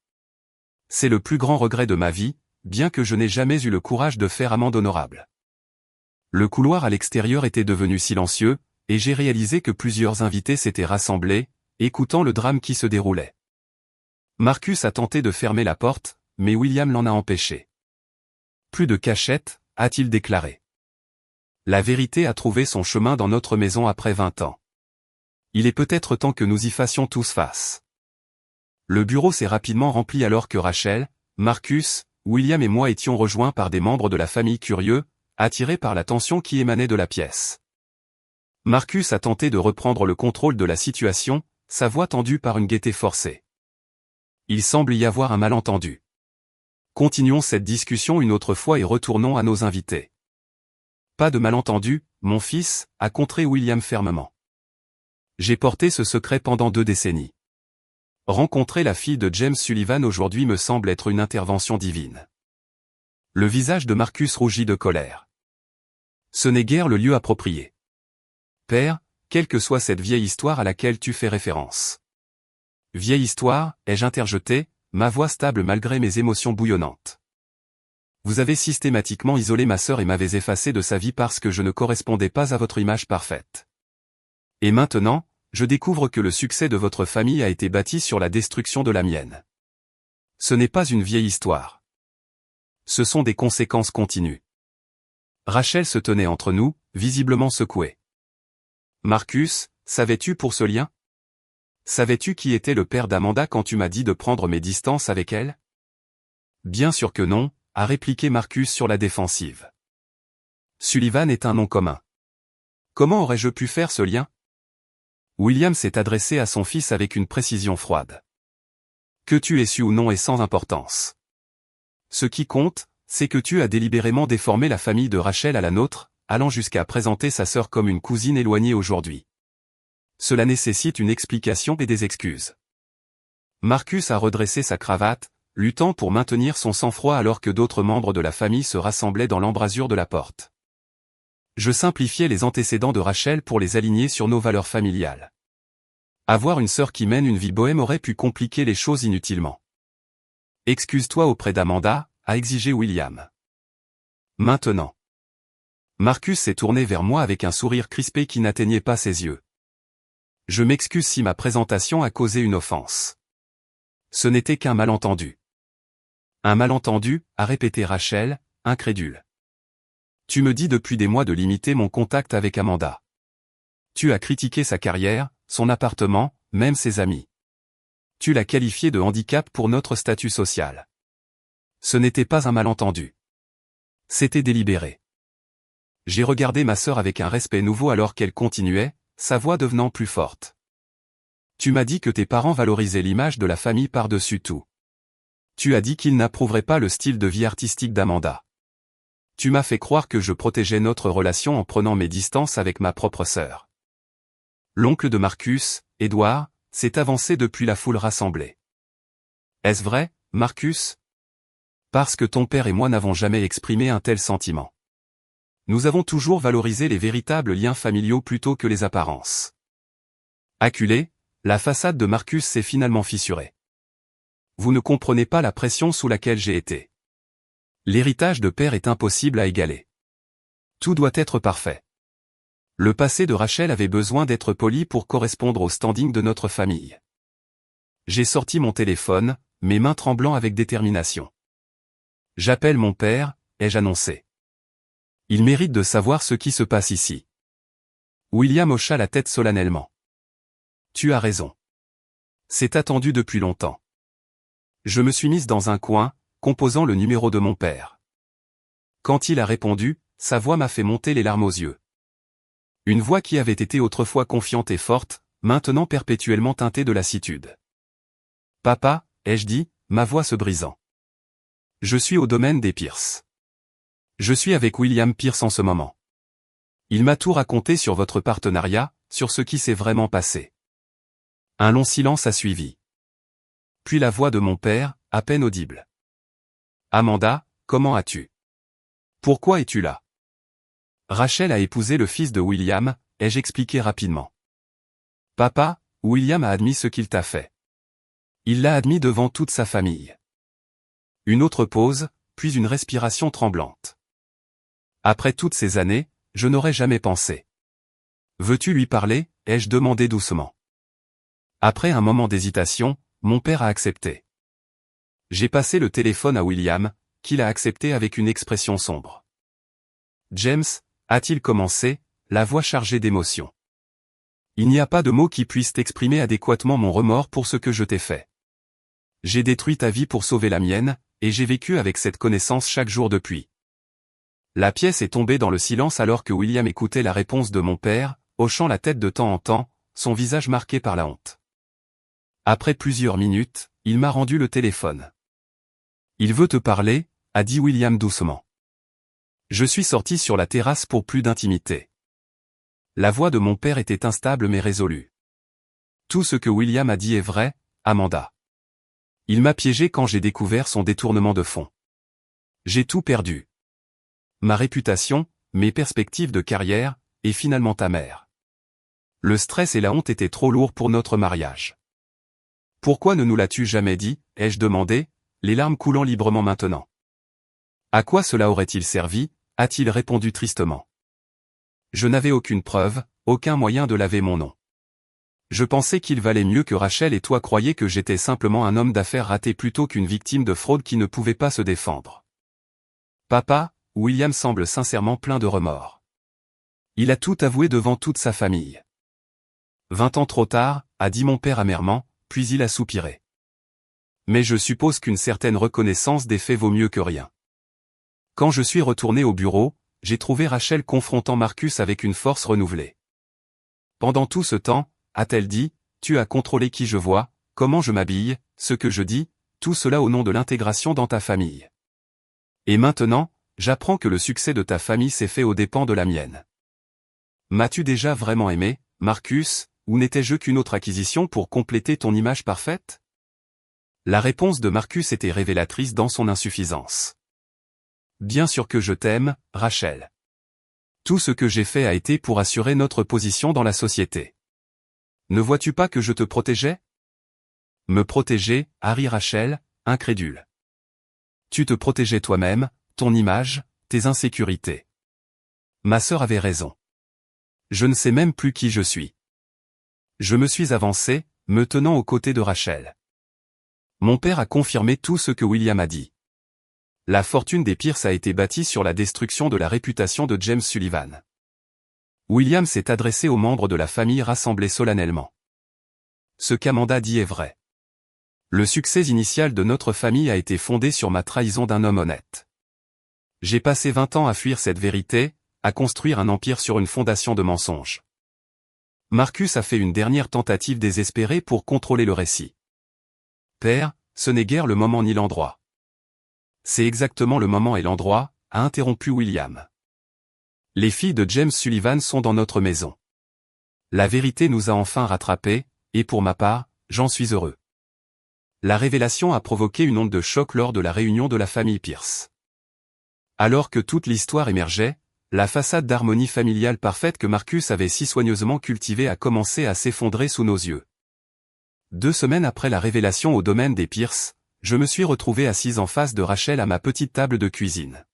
C'est le plus grand regret de ma vie, bien que je n'ai jamais eu le courage de faire amende honorable. Le couloir à l'extérieur était devenu silencieux, et j'ai réalisé que plusieurs invités s'étaient rassemblés, écoutant le drame qui se déroulait. Marcus a tenté de fermer la porte, mais William l'en a empêché. Plus de cachette, a-t-il déclaré. La vérité a trouvé son chemin dans notre maison après 20 ans. Il est peut-être temps que nous y fassions tous face. Le bureau s'est rapidement rempli alors que Rachel, Marcus, William et moi étions rejoints par des membres de la famille curieux, attirés par la tension qui émanait de la pièce. Marcus a tenté de reprendre le contrôle de la situation, sa voix tendue par une gaieté forcée. Il semble y avoir un malentendu. Continuons cette discussion une autre fois et retournons à nos invités. Pas de malentendu, mon fils, a contré William fermement. J'ai porté ce secret pendant 2 décennies. Rencontrer la fille de James Sullivan aujourd'hui me semble être une intervention divine. Le visage de Marcus rougit de colère. Ce n'est guère le lieu approprié. Père, quelle que soit cette vieille histoire à laquelle tu fais référence. Vieille histoire, ai-je interjeté, ma voix stable malgré mes émotions bouillonnantes. Vous avez systématiquement isolé ma sœur et m'avez effacé de sa vie parce que je ne correspondais pas à votre image parfaite. Et maintenant, je découvre que le succès de votre famille a été bâti sur la destruction de la mienne. Ce n'est pas une vieille histoire. Ce sont des conséquences continues. Rachel se tenait entre nous, visiblement secouée. Marcus, savais-tu pour ce lien? Savais-tu qui était le père d'Amanda quand tu m'as dit de prendre mes distances avec elle? Bien sûr que non, a répliqué Marcus sur la défensive. Sullivan est un nom commun. Comment aurais-je pu faire ce lien? William s'est adressé à son fils avec une précision froide. Que tu aies su ou non est sans importance. Ce qui compte, c'est que tu as délibérément déformé la famille de Rachel à la nôtre, allant jusqu'à présenter sa sœur comme une cousine éloignée aujourd'hui. Cela nécessite une explication et des excuses. Marcus a redressé sa cravate, luttant pour maintenir son sang-froid alors que d'autres membres de la famille se rassemblaient dans l'embrasure de la porte. Je simplifiais les antécédents de Rachel pour les aligner sur nos valeurs familiales. Avoir une sœur qui mène une vie bohème aurait pu compliquer les choses inutilement. Excuse-toi auprès d'Amanda, a exigé William. Maintenant. Marcus s'est tourné vers moi avec un sourire crispé qui n'atteignait pas ses yeux. Je m'excuse si ma présentation a causé une offense. Ce n'était qu'un malentendu. Un malentendu, a répété Rachel, incrédule. Tu me dis depuis des mois de limiter mon contact avec Amanda. Tu as critiqué sa carrière, son appartement, même ses amis. Tu l'as qualifié de handicap pour notre statut social. Ce n'était pas un malentendu. C'était délibéré. J'ai regardé ma sœur avec un respect nouveau alors qu'elle continuait, sa voix devenant plus forte. Tu m'as dit que tes parents valorisaient l'image de la famille par-dessus tout. Tu as dit qu'ils n'approuveraient pas le style de vie artistique d'Amanda. Tu m'as fait croire que je protégeais notre relation en prenant mes distances avec ma propre sœur. L'oncle de Marcus, Édouard, s'est avancé depuis la foule rassemblée. Est-ce vrai, Marcus? Parce que ton père et moi n'avons jamais exprimé un tel sentiment. Nous avons toujours valorisé les véritables liens familiaux plutôt que les apparences. Acculé, la façade de Marcus s'est finalement fissurée. Vous ne comprenez pas la pression sous laquelle j'ai été. L'héritage de père est impossible à égaler. Tout doit être parfait. Le passé de Rachel avait besoin d'être poli pour correspondre au standing de notre famille. J'ai sorti mon téléphone, mes mains tremblant avec détermination. J'appelle mon père, ai-je annoncé. Il mérite de savoir ce qui se passe ici. William hocha la tête solennellement. Tu as raison. C'est attendu depuis longtemps. Je me suis mise dans un coin, composant le numéro de mon père. Quand il a répondu, sa voix m'a fait monter les larmes aux yeux. Une voix qui avait été autrefois confiante et forte, maintenant perpétuellement teintée de lassitude. Papa, ai-je dit, ma voix se brisant. Je suis au domaine des Pierce. Je suis avec William Pierce en ce moment. Il m'a tout raconté sur votre partenariat, sur ce qui s'est vraiment passé. Un long silence a suivi. Puis la voix de mon père, à peine audible. Amanda, comment as-tu? Pourquoi es-tu là? Rachel a épousé le fils de William, ai-je expliqué rapidement. Papa, William a admis ce qu'il t'a fait. Il l'a admis devant toute sa famille. Une autre pause, puis une respiration tremblante. Après toutes ces années, je n'aurais jamais pensé. Veux-tu lui parler, ai-je demandé doucement. Après un moment d'hésitation, mon père a accepté. J'ai passé le téléphone à William, qui l'a accepté avec une expression sombre. James, a-t-il commencé, la voix chargée d'émotion. Il n'y a pas de mots qui puissent exprimer adéquatement mon remords pour ce que je t'ai fait. J'ai détruit ta vie pour sauver la mienne, et j'ai vécu avec cette connaissance chaque jour depuis. La pièce est tombée dans le silence alors que William écoutait la réponse de mon père, hochant la tête de temps en temps, son visage marqué par la honte. Après plusieurs minutes, il m'a rendu le téléphone. Il veut te parler, a dit William doucement. Je suis sorti sur la terrasse pour plus d'intimité. La voix de mon père était instable mais résolue. Tout ce que William a dit est vrai, Amanda. Il m'a piégé quand j'ai découvert son détournement de fonds. J'ai tout perdu. Ma réputation, mes perspectives de carrière, et finalement ta mère. Le stress et la honte étaient trop lourds pour notre mariage. Pourquoi ne nous l'as-tu jamais dit, ai-je demandé, les larmes coulant librement maintenant. À quoi cela aurait-il servi, a-t-il répondu tristement. Je n'avais aucune preuve, aucun moyen de laver mon nom. Je pensais qu'il valait mieux que Rachel et toi croyiez que j'étais simplement un homme d'affaires raté plutôt qu'une victime de fraude qui ne pouvait pas se défendre. Papa, William semble sincèrement plein de remords. Il a tout avoué devant toute sa famille. 20 ans trop tard, a dit mon père amèrement, puis il a soupiré. Mais je suppose qu'une certaine reconnaissance des faits vaut mieux que rien. Quand je suis retourné au bureau, j'ai trouvé Rachel confrontant Marcus avec une force renouvelée. Pendant tout ce temps, a-t-elle dit, tu as contrôlé qui je vois, comment je m'habille, ce que je dis, tout cela au nom de l'intégration dans ta famille. Et maintenant, j'apprends que le succès de ta famille s'est fait aux dépens de la mienne. M'as-tu déjà vraiment aimé, Marcus, ou n'étais-je qu'une autre acquisition pour compléter ton image parfaite? La réponse de Marcus était révélatrice dans son insuffisance. Bien sûr que je t'aime, Rachel. Tout ce que j'ai fait a été pour assurer notre position dans la société. Ne vois-tu pas que je te protégeais? Me protéger, a ri Rachel, incrédule. Tu te protégeais toi-même, ton image, tes insécurités. Ma sœur avait raison. Je ne sais même plus qui je suis. Je me suis avancé, me tenant aux côtés de Rachel. Mon père a confirmé tout ce que William a dit. La fortune des Pierce a été bâtie sur la destruction de la réputation de James Sullivan. William s'est adressé aux membres de la famille rassemblés solennellement. Ce qu'Amanda dit est vrai. Le succès initial de notre famille a été fondé sur ma trahison d'un homme honnête. J'ai passé 20 ans à fuir cette vérité, à construire un empire sur une fondation de mensonges. Marcus a fait une dernière tentative désespérée pour contrôler le récit. Père, ce n'est guère le moment ni l'endroit. C'est exactement le moment et l'endroit, a interrompu William. Les filles de James Sullivan sont dans notre maison. La vérité nous a enfin rattrapés, et pour ma part, j'en suis heureux. La révélation a provoqué une onde de choc lors de la réunion de la famille Pierce. Alors que toute l'histoire émergeait, la façade d'harmonie familiale parfaite que Marcus avait si soigneusement cultivée a commencé à s'effondrer sous nos yeux. 2 semaines après la révélation au domaine des Pierce, je me suis retrouvé assise en face de Rachel à ma petite table de cuisine.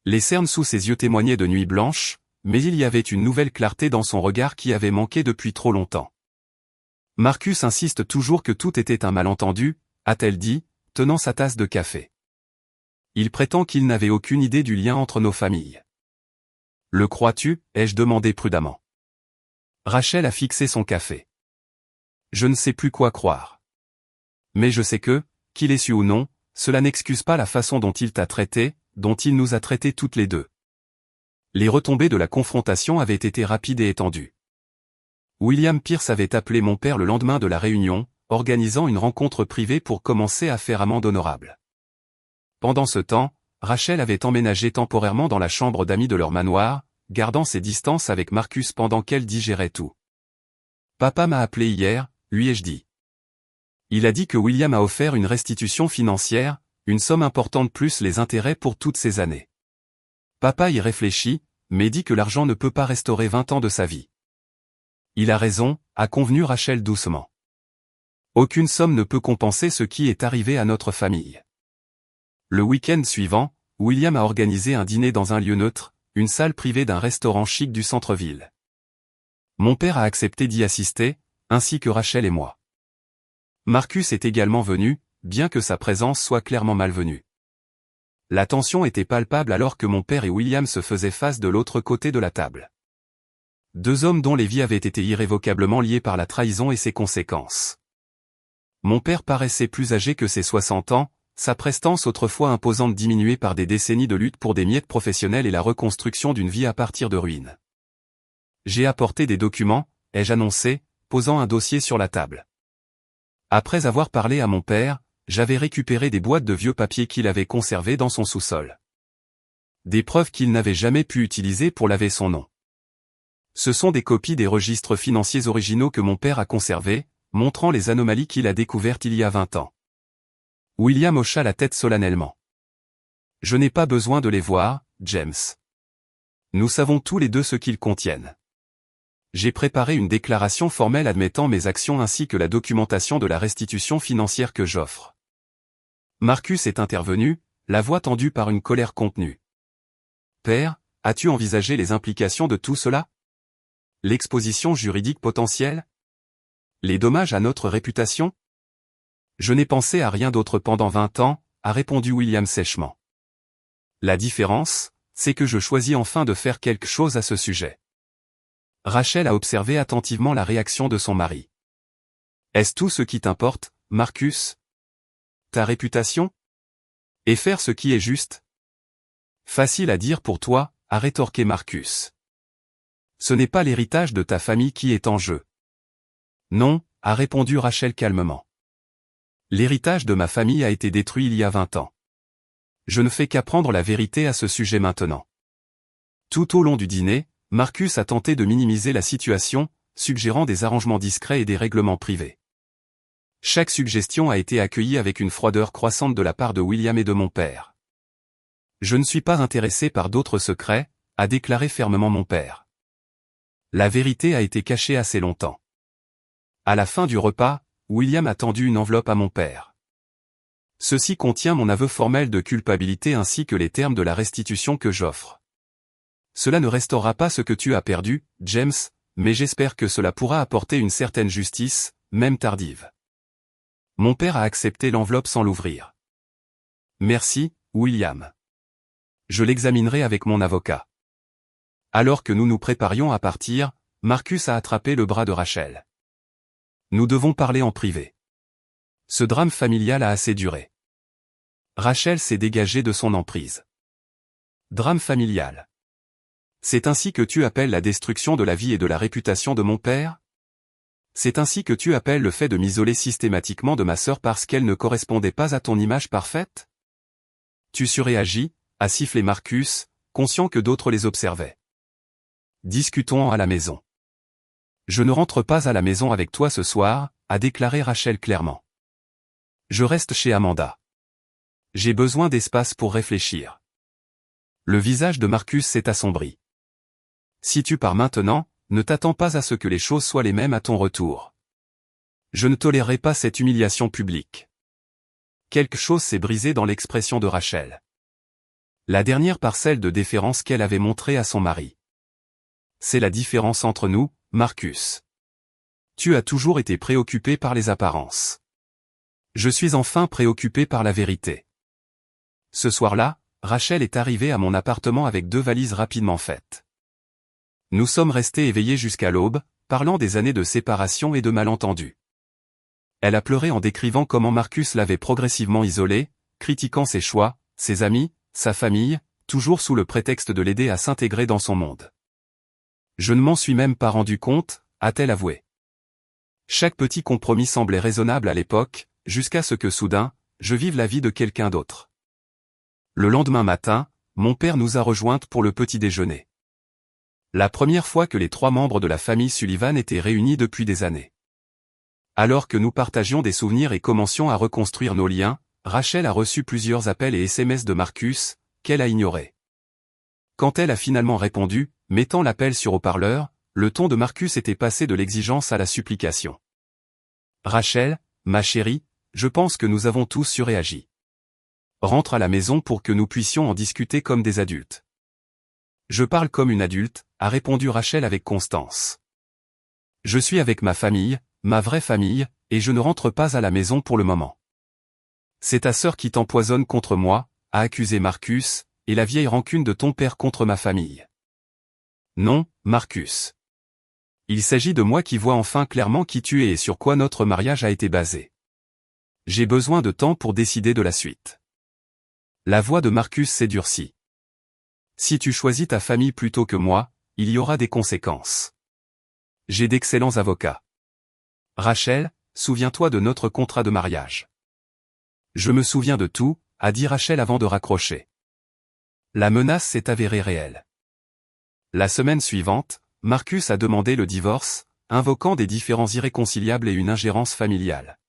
Les cernes sous ses yeux témoignaient de nuits blanches, mais il y avait une nouvelle clarté dans son regard qui avait manqué depuis trop longtemps. Marcus insiste toujours que tout était un malentendu, a-t-elle dit, tenant sa tasse de café. Il prétend qu'il n'avait aucune idée du lien entre nos familles. Le crois-tu, ai-je demandé prudemment. Rachel a fixé son café. Je ne sais plus quoi croire. Mais je sais que, qu'il ait su ou non, cela n'excuse pas la façon dont il t'a traité, dont il nous a traités toutes les deux. Les retombées de la confrontation avaient été rapides et étendues. William Pierce avait appelé mon père le lendemain de la réunion, organisant une rencontre privée pour commencer à faire amende honorable. Pendant ce temps, Rachel avait emménagé temporairement dans la chambre d'amis de leur manoir, gardant ses distances avec Marcus pendant qu'elle digérait tout. Papa m'a appelé hier, lui ai-je dit. Il a dit que William a offert une restitution financière, une somme importante plus les intérêts pour toutes ces années. Papa y réfléchit, mais dit que l'argent ne peut pas restaurer 20 ans de sa vie. Il a raison, a convenu Rachel doucement. Aucune somme ne peut compenser ce qui est arrivé à notre famille. Le week-end suivant, William a organisé un dîner dans un lieu neutre, une salle privée d'un restaurant chic du centre-ville. Mon père a accepté d'y assister, ainsi que Rachel et moi. Marcus est également venu, bien que sa présence soit clairement malvenue. La tension était palpable alors que mon père et William se faisaient face de l'autre côté de la table. Deux hommes dont les vies avaient été irrévocablement liées par la trahison et ses conséquences. Mon père paraissait plus âgé que ses 60 ans, sa prestance autrefois imposante diminuée par des décennies de lutte pour des miettes professionnelles et la reconstruction d'une vie à partir de ruines. J'ai apporté des documents, ai-je annoncé, posant un dossier sur la table. Après avoir parlé à mon père, j'avais récupéré des boîtes de vieux papiers qu'il avait conservées dans son sous-sol. Des preuves qu'il n'avait jamais pu utiliser pour laver son nom. Ce sont des copies des registres financiers originaux que mon père a conservés, montrant les anomalies qu'il a découvertes il y a 20 ans. William hocha la tête solennellement. Je n'ai pas besoin de les voir, James. Nous savons tous les deux ce qu'ils contiennent. J'ai préparé une déclaration formelle admettant mes actions ainsi que la documentation de la restitution financière que j'offre. Marcus est intervenu, la voix tendue par une colère contenue. Père, as-tu envisagé les implications de tout cela? L'exposition juridique potentielle? Les dommages à notre réputation? Je n'ai pensé à rien d'autre pendant 20 ans, a répondu William sèchement. La différence, c'est que je choisis enfin de faire quelque chose à ce sujet. Rachel a observé attentivement la réaction de son mari. Est-ce tout ce qui t'importe, Marcus? Ta réputation? Et faire ce qui est juste? Facile à dire pour toi, a rétorqué Marcus. Ce n'est pas l'héritage de ta famille qui est en jeu. Non, a répondu Rachel calmement. L'héritage de ma famille a été détruit il y a 20 ans. Je ne fais qu'apprendre la vérité à ce sujet maintenant. Tout au long du dîner, Marcus a tenté de minimiser la situation, suggérant des arrangements discrets et des règlements privés. Chaque suggestion a été accueillie avec une froideur croissante de la part de William et de mon père. Je ne suis pas intéressé par d'autres secrets, a déclaré fermement mon père. La vérité a été cachée assez longtemps. À la fin du repas, William a tendu une enveloppe à mon père. Ceci contient mon aveu formel de culpabilité ainsi que les termes de la restitution que j'offre. Cela ne restaurera pas ce que tu as perdu, James, mais j'espère que cela pourra apporter une certaine justice, même tardive. Mon père a accepté l'enveloppe sans l'ouvrir. Merci, William. Je l'examinerai avec mon avocat. Alors que nous nous préparions à partir, Marcus a attrapé le bras de Rachel. Nous devons parler en privé. Ce drame familial a assez duré. Rachel s'est dégagée de son emprise. Drame familial. C'est ainsi que tu appelles la destruction de la vie et de la réputation de mon père? C'est ainsi que tu appelles le fait de m'isoler systématiquement de ma sœur parce qu'elle ne correspondait pas à ton image parfaite? Tu surréagis, a sifflé Marcus, conscient que d'autres les observaient. Discutons à la maison. Je ne rentre pas à la maison avec toi ce soir, a déclaré Rachel clairement. Je reste chez Amanda. J'ai besoin d'espace pour réfléchir. Le visage de Marcus s'est assombri. Si tu pars maintenant, ne t'attends pas à ce que les choses soient les mêmes à ton retour. Je ne tolérerai pas cette humiliation publique. Quelque chose s'est brisé dans l'expression de Rachel. La dernière parcelle de déférence qu'elle avait montrée à son mari. c'est la différence entre nous, Marcus. Tu as toujours été préoccupé par les apparences. Je suis enfin préoccupé par la vérité. Ce soir-là, Rachel est arrivée à mon appartement avec 2 valises rapidement faites. Nous sommes restés éveillés jusqu'à l'aube, parlant des années de séparation et de malentendus. Elle a pleuré en décrivant comment Marcus l'avait progressivement isolée, critiquant ses choix, ses amis, sa famille, toujours sous le prétexte de l'aider à s'intégrer dans son monde. Je ne m'en suis même pas rendu compte, a-t-elle avoué. Chaque petit compromis semblait raisonnable à l'époque, jusqu'à ce que soudain, je vive la vie de quelqu'un d'autre. Le lendemain matin, mon père nous a rejointes pour le petit déjeuner. La première fois que les 3 membres de la famille Sullivan étaient réunis depuis des années. Alors que nous partagions des souvenirs et commencions à reconstruire nos liens, Rachel a reçu plusieurs appels et SMS de Marcus, qu'elle a ignorés. Quand elle a finalement répondu, mettant l'appel sur haut-parleur, le ton de Marcus était passé de l'exigence à la supplication. « Rachel, ma chérie, je pense que nous avons tous surréagi. Rentre à la maison pour que nous puissions en discuter comme des adultes. » « Je parle comme une adulte, » a répondu Rachel avec constance. « Je suis avec ma famille, ma vraie famille, et je ne rentre pas à la maison pour le moment. »« C'est ta sœur qui t'empoisonne contre moi, » a accusé Marcus, « et la vieille rancune de ton père contre ma famille. » « Non, Marcus. Il s'agit de moi qui vois enfin clairement qui tu es et sur quoi notre mariage a été basé. J'ai besoin de temps pour décider de la suite. » La voix de Marcus s'est durcie. « Si tu choisis ta famille plutôt que moi, il y aura des conséquences. J'ai d'excellents avocats. Rachel, souviens-toi de notre contrat de mariage. » « Je me souviens de tout, » a dit Rachel avant de raccrocher. La menace s'est avérée réelle. La semaine suivante, Marcus a demandé le divorce, invoquant des différends irréconciliables et une ingérence familiale.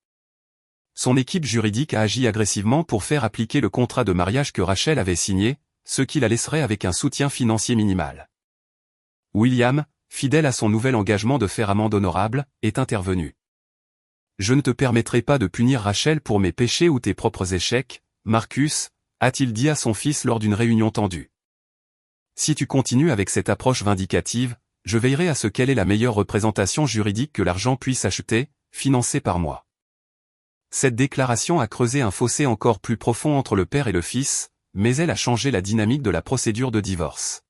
Son équipe juridique a agi agressivement pour faire appliquer le contrat de mariage que Rachel avait signé, ce qui la laisserait avec un soutien financier minimal. William, fidèle à son nouvel engagement de faire amende honorable, est intervenu. « Je ne te permettrai pas de punir Rachel pour mes péchés ou tes propres échecs, Marcus, » a-t-il dit à son fils lors d'une réunion tendue. « Si tu continues avec cette approche vindicative, je veillerai à ce qu'elle ait la meilleure représentation juridique que l'argent puisse acheter, financée par moi. » Cette déclaration a creusé un fossé encore plus profond entre le père et le fils, mais elle a changé la dynamique de la procédure de divorce.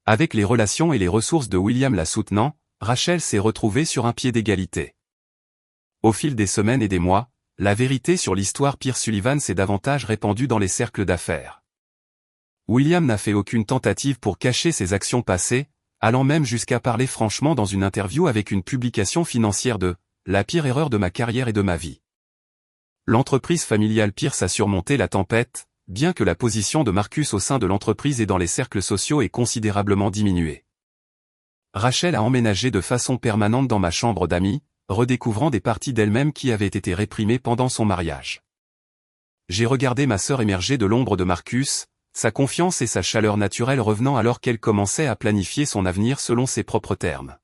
Avec les relations et les ressources de William la soutenant, Rachel s'est retrouvée sur un pied d'égalité. Au fil des semaines et des mois, la vérité sur l'histoire Pierce Sullivan s'est davantage répandue dans les cercles d'affaires. William n'a fait aucune tentative pour cacher ses actions passées, allant même jusqu'à parler franchement dans une interview avec une publication financière de « La pire erreur de ma carrière et de ma vie ». L'entreprise familiale Pierce a surmonté la tempête, bien que la position de Marcus au sein de l'entreprise et dans les cercles sociaux ait considérablement diminué. Rachel a emménagé de façon permanente dans ma chambre d'amis, redécouvrant des parties d'elle-même qui avaient été réprimées pendant son mariage. J'ai regardé ma sœur émerger de l'ombre de Marcus, sa confiance et sa chaleur naturelle revenant alors qu'elle commençait à planifier son avenir selon ses propres termes.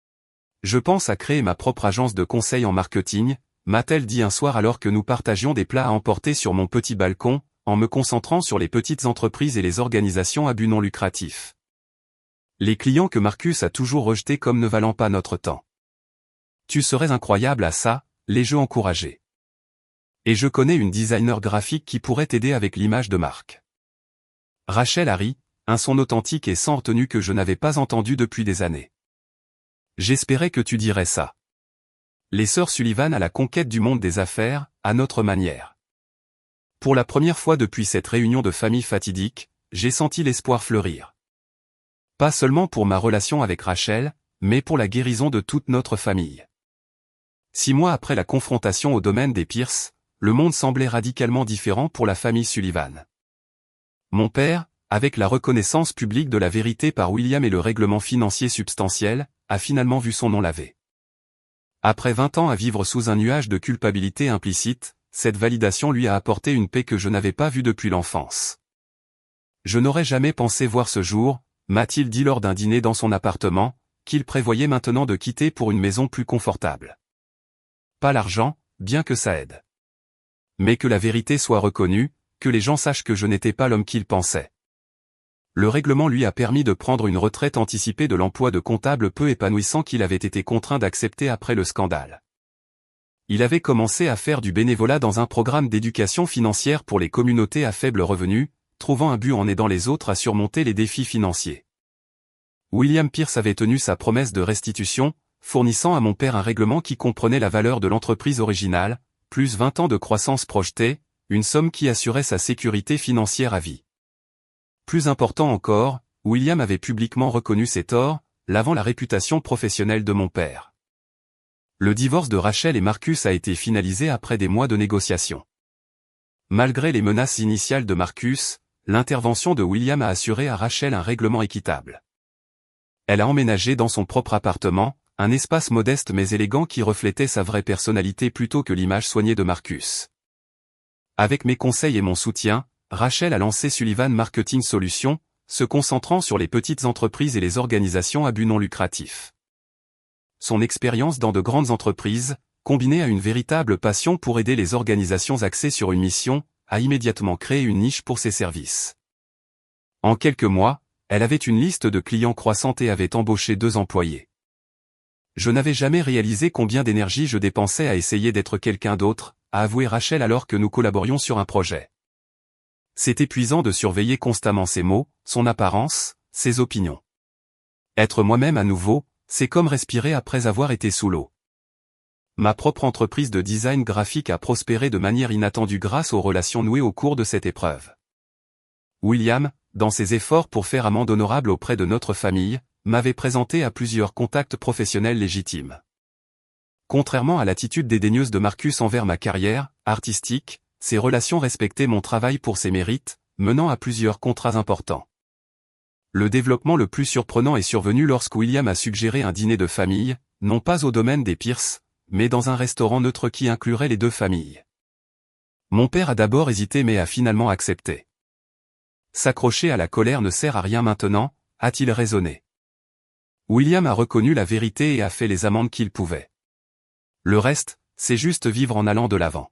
« Je pense à créer ma propre agence de conseil en marketing », m'a-t-elle dit un soir alors que nous partagions des plats à emporter sur mon petit balcon, en me concentrant sur les petites entreprises et les organisations à but non lucratif. Les clients que Marcus a toujours rejetés comme ne valant pas notre temps. Tu serais incroyable à ça, les jeux encouragés. Et je connais une designer graphique qui pourrait t'aider avec l'image de marque. Rachel a ri, un son authentique et sans retenue que je n'avais pas entendu depuis des années. J'espérais que tu dirais ça. Les sœurs Sullivan à la conquête du monde des affaires, à notre manière. Pour la première fois depuis cette réunion de famille fatidique, j'ai senti l'espoir fleurir. Pas seulement pour ma relation avec Rachel, mais pour la guérison de toute notre famille. 6 mois après la confrontation au domaine des Pierce, le monde semblait radicalement différent pour la famille Sullivan. Mon père, avec la reconnaissance publique de la vérité par William et le règlement financier substantiel, a finalement vu son nom lavé. Après 20 ans à vivre sous un nuage de culpabilité implicite, cette validation lui a apporté une paix que je n'avais pas vue depuis l'enfance. Je n'aurais jamais pensé voir ce jour, m'a-t-il dit lors d'un dîner dans son appartement, qu'il prévoyait maintenant de quitter pour une maison plus confortable. Pas l'argent, bien que ça aide. Mais que la vérité soit reconnue, que les gens sachent que je n'étais pas l'homme qu'ils pensaient. Le règlement lui a permis de prendre une retraite anticipée de l'emploi de comptable peu épanouissant qu'il avait été contraint d'accepter après le scandale. Il avait commencé à faire du bénévolat dans un programme d'éducation financière pour les communautés à faible revenu, trouvant un but en aidant les autres à surmonter les défis financiers. William Pierce avait tenu sa promesse de restitution, fournissant à mon père un règlement qui comprenait la valeur de l'entreprise originale, plus 20 ans de croissance projetée, une somme qui assurait sa sécurité financière à vie. Plus important encore, William avait publiquement reconnu ses torts, lavant la réputation professionnelle de mon père. Le divorce de Rachel et Marcus a été finalisé après des mois de négociations. Malgré les menaces initiales de Marcus, l'intervention de William a assuré à Rachel un règlement équitable. Elle a emménagé dans son propre appartement, un espace modeste mais élégant qui reflétait sa vraie personnalité plutôt que l'image soignée de Marcus. Avec mes conseils et mon soutien, Rachel a lancé Sullivan Marketing Solutions, se concentrant sur les petites entreprises et les organisations à but non lucratif. Son expérience dans de grandes entreprises, combinée à une véritable passion pour aider les organisations axées sur une mission, a immédiatement créé une niche pour ses services. En quelques mois, elle avait une liste de clients croissante et avait embauché 2 employés. Je n'avais jamais réalisé combien d'énergie je dépensais à essayer d'être quelqu'un d'autre, a avoué Rachel alors que nous collaborions sur un projet. C'est épuisant de surveiller constamment ses mots, son apparence, ses opinions. Être moi-même à nouveau, c'est comme respirer après avoir été sous l'eau. Ma propre entreprise de design graphique a prospéré de manière inattendue grâce aux relations nouées au cours de cette épreuve. William, dans ses efforts pour faire amende honorable auprès de notre famille, m'avait présenté à plusieurs contacts professionnels légitimes. Contrairement à l'attitude dédaigneuse de Marcus envers ma carrière artistique, ces relations respectaient mon travail pour ses mérites, menant à plusieurs contrats importants. Le développement le plus surprenant est survenu lorsque William a suggéré un dîner de famille, non pas au domaine des Pierce, mais dans un restaurant neutre qui inclurait les 2 familles. Mon père a d'abord hésité mais a finalement accepté. S'accrocher à la colère ne sert à rien maintenant, a-t-il raisonné. William a reconnu la vérité et a fait les amendes qu'il pouvait. Le reste, c'est juste vivre en allant de l'avant.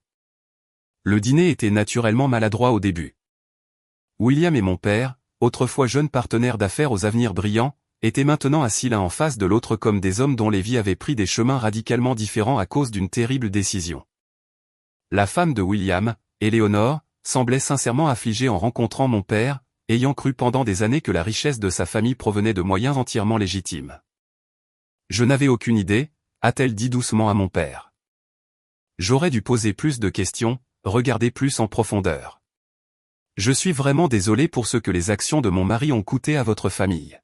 Le dîner était naturellement maladroit au début. William et mon père, autrefois jeunes partenaires d'affaires aux avenirs brillants, étaient maintenant assis l'un en face de l'autre comme des hommes dont les vies avaient pris des chemins radicalement différents à cause d'une terrible décision. La femme de William, Éléonore, semblait sincèrement affligée en rencontrant mon père, ayant cru pendant des années que la richesse de sa famille provenait de moyens entièrement légitimes. Je n'avais aucune idée, a-t-elle dit doucement à mon père. J'aurais dû poser plus de questions, regarder plus en profondeur. Je suis vraiment désolé pour ce que les actions de mon mari ont coûté à votre famille.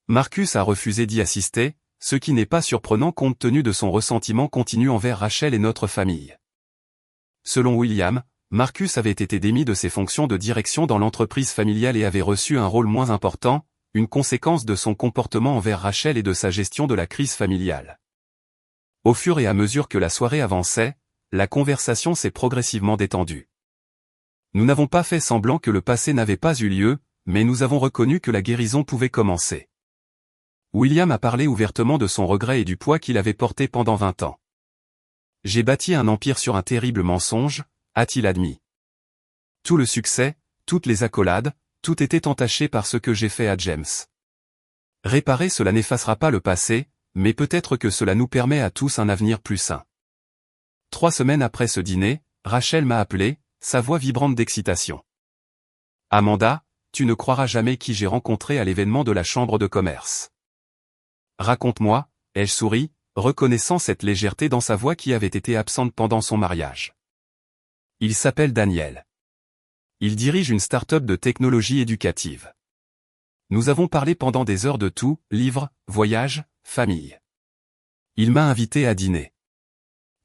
Marcus a refusé d'y assister, ce qui n'est pas surprenant compte tenu de son ressentiment continu envers Rachel et notre famille. Selon William, Marcus avait été démis de ses fonctions de direction dans l'entreprise familiale et avait reçu un rôle moins important, une conséquence de son comportement envers Rachel et de sa gestion de la crise familiale. Au fur et à mesure que la soirée avançait, la conversation s'est progressivement détendue. Nous n'avons pas fait semblant que le passé n'avait pas eu lieu, mais nous avons reconnu que la guérison pouvait commencer. William a parlé ouvertement de son regret et du poids qu'il avait porté pendant 20 ans. J'ai bâti un empire sur un terrible mensonge, a-t-il admis. Tout le succès, toutes les accolades, tout était entaché par ce que j'ai fait à James. Réparer cela n'effacera pas le passé, mais peut-être que cela nous permet à tous un avenir plus sain. 3 semaines après ce dîner, Rachel m'a appelé, sa voix vibrante d'excitation. Amanda, tu ne croiras jamais qui j'ai rencontré à l'événement de la chambre de commerce. Raconte-moi, ai-je souri, reconnaissant cette légèreté dans sa voix qui avait été absente pendant son mariage. Il s'appelle Daniel. Il dirige une start-up de technologie éducative. Nous avons parlé pendant des heures de tout, livres, voyages, famille. Il m'a invité à dîner.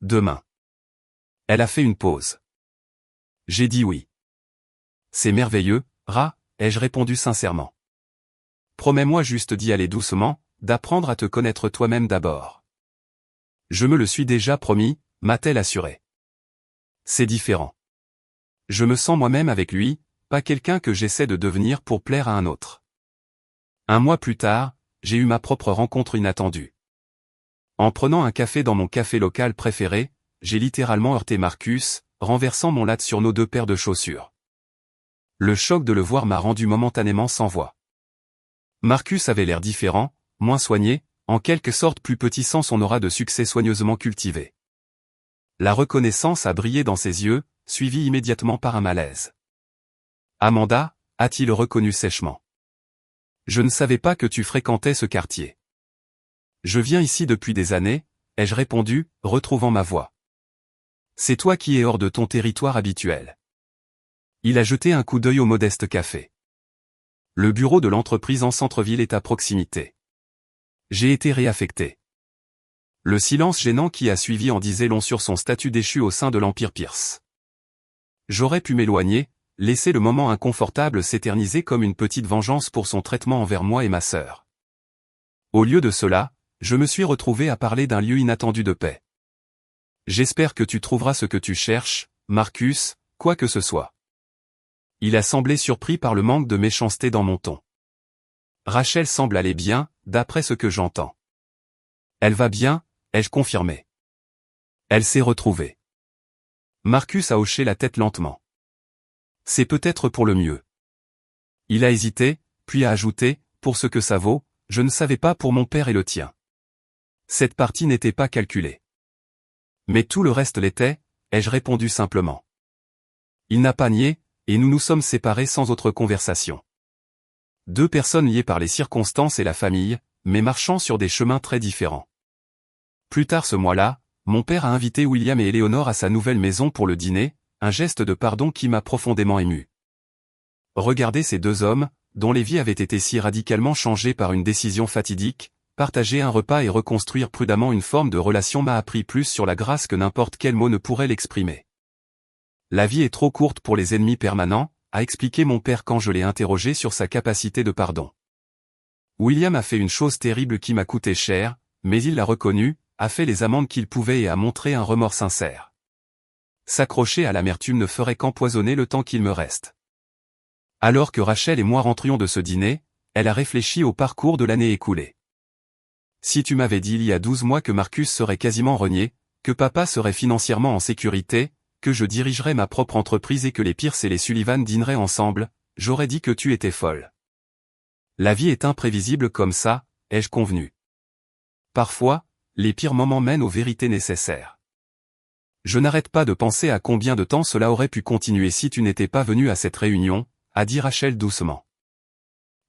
Demain. Elle a fait une pause. J'ai dit oui. C'est merveilleux, ai-je répondu sincèrement. Promets-moi juste d'y aller doucement, d'apprendre à te connaître toi-même d'abord. Je me le suis déjà promis, m'a-t-elle assuré. C'est différent. Je me sens moi-même avec lui, pas quelqu'un que j'essaie de devenir pour plaire à un autre. 1 mois plus tard, j'ai eu ma propre rencontre inattendue. En prenant un café dans mon café local préféré, j'ai littéralement heurté Marcus, renversant mon latte sur nos 2 paires de chaussures. Le choc de le voir m'a rendu momentanément sans voix. Marcus avait l'air différent, moins soigné, en quelque sorte plus petit sans son aura de succès soigneusement cultivé. La reconnaissance a brillé dans ses yeux, suivie immédiatement par un malaise. « Amanda » a-t-il reconnu sèchement. « Je ne savais pas que tu fréquentais ce quartier. »« Je viens ici depuis des années » ai-je répondu, retrouvant ma voix. « C'est toi qui es hors de ton territoire habituel. » Il a jeté un coup d'œil au modeste café. Le bureau de l'entreprise en centre-ville est à proximité. J'ai été réaffecté. Le silence gênant qui a suivi en disait long sur son statut déchu au sein de l'Empire Pierce. J'aurais pu m'éloigner, laisser le moment inconfortable s'éterniser comme une petite vengeance pour son traitement envers moi et ma sœur. Au lieu de cela, je me suis retrouvé à parler d'un lieu inattendu de paix. J'espère que tu trouveras ce que tu cherches, Marcus, quoi que ce soit. Il a semblé surpris par le manque de méchanceté dans mon ton. Rachel semble aller bien, d'après ce que j'entends. Elle va bien, ai-je confirmé. Elle s'est retrouvée. Marcus a hoché la tête lentement. C'est peut-être pour le mieux. Il a hésité, puis a ajouté, pour ce que ça vaut, je ne savais pas pour mon père et le tien. Cette partie n'était pas calculée. Mais tout le reste l'était, ai-je répondu simplement. Il n'a pas nié, et nous nous sommes séparés sans autre conversation. Deux personnes liées par les circonstances et la famille, mais marchant sur des chemins très différents. Plus tard ce mois-là, mon père a invité William et Eleanor à sa nouvelle maison pour le dîner, un geste de pardon qui m'a profondément ému. Regarder ces deux hommes, dont les vies avaient été si radicalement changées par une décision fatidique, partager un repas et reconstruire prudemment une forme de relation m'a appris plus sur la grâce que n'importe quel mot ne pourrait l'exprimer. La vie est trop courte pour les ennemis permanents, a expliqué mon père quand je l'ai interrogé sur sa capacité de pardon. William a fait une chose terrible qui m'a coûté cher, mais il l'a reconnu, a fait les amendes qu'il pouvait et a montré un remords sincère. S'accrocher à l'amertume ne ferait qu'empoisonner le temps qu'il me reste. Alors que Rachel et moi rentrions de ce dîner, elle a réfléchi au parcours de l'année écoulée. Si tu m'avais dit il y a 12 mois que Marcus serait quasiment renié, que papa serait financièrement en sécurité, que je dirigerais ma propre entreprise et que les Pierce et les Sullivan dîneraient ensemble, j'aurais dit que tu étais folle. La vie est imprévisible comme ça, ai-je convenu. Parfois, les pires moments mènent aux vérités nécessaires. Je n'arrête pas de penser à combien de temps cela aurait pu continuer si tu n'étais pas venu à cette réunion, a dit Rachel doucement.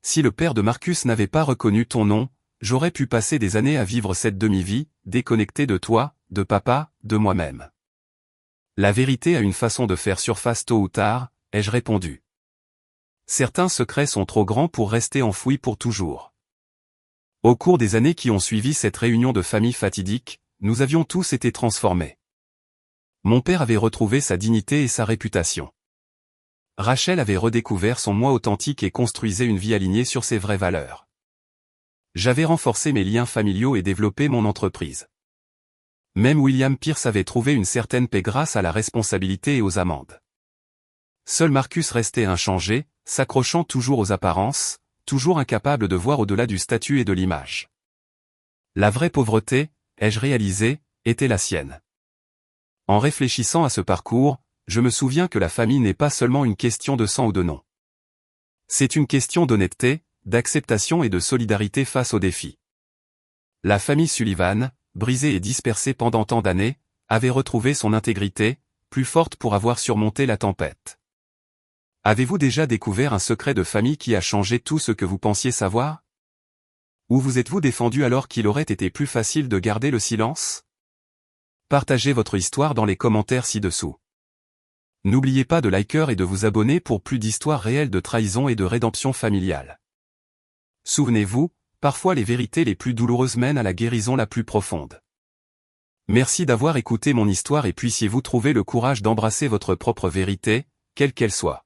Si le père de Marcus n'avait pas reconnu ton nom, j'aurais pu passer des années à vivre cette demi-vie, déconnecté de toi, de papa, de moi-même. La vérité a une façon de faire surface tôt ou tard, ai-je répondu. Certains secrets sont trop grands pour rester enfouis pour toujours. Au cours des années qui ont suivi cette réunion de famille fatidique, nous avions tous été transformés. Mon père avait retrouvé sa dignité et sa réputation. Rachel avait redécouvert son moi authentique et construisait une vie alignée sur ses vraies valeurs. J'avais renforcé mes liens familiaux et développé mon entreprise. Même William Pierce avait trouvé une certaine paix grâce à la responsabilité et aux amendes. Seul Marcus restait inchangé, s'accrochant toujours aux apparences, toujours incapable de voir au-delà du statut et de l'image. La vraie pauvreté, ai-je réalisé, était la sienne. En réfléchissant à ce parcours, je me souviens que la famille n'est pas seulement une question de sang ou de nom. C'est une question d'honnêteté, d'acceptation et de solidarité face aux défis. La famille Sullivan, brisée et dispersée pendant tant d'années, avait retrouvé son intégrité, plus forte pour avoir surmonté la tempête. Avez-vous déjà découvert un secret de famille qui a changé tout ce que vous pensiez savoir? Ou vous êtes-vous défendu alors qu'il aurait été plus facile de garder le silence? Partagez votre histoire dans les commentaires ci-dessous. N'oubliez pas de liker et de vous abonner pour plus d'histoires réelles de trahison et de rédemption familiale. Souvenez-vous, parfois les vérités les plus douloureuses mènent à la guérison la plus profonde. Merci d'avoir écouté mon histoire et puissiez-vous trouver le courage d'embrasser votre propre vérité, quelle qu'elle soit.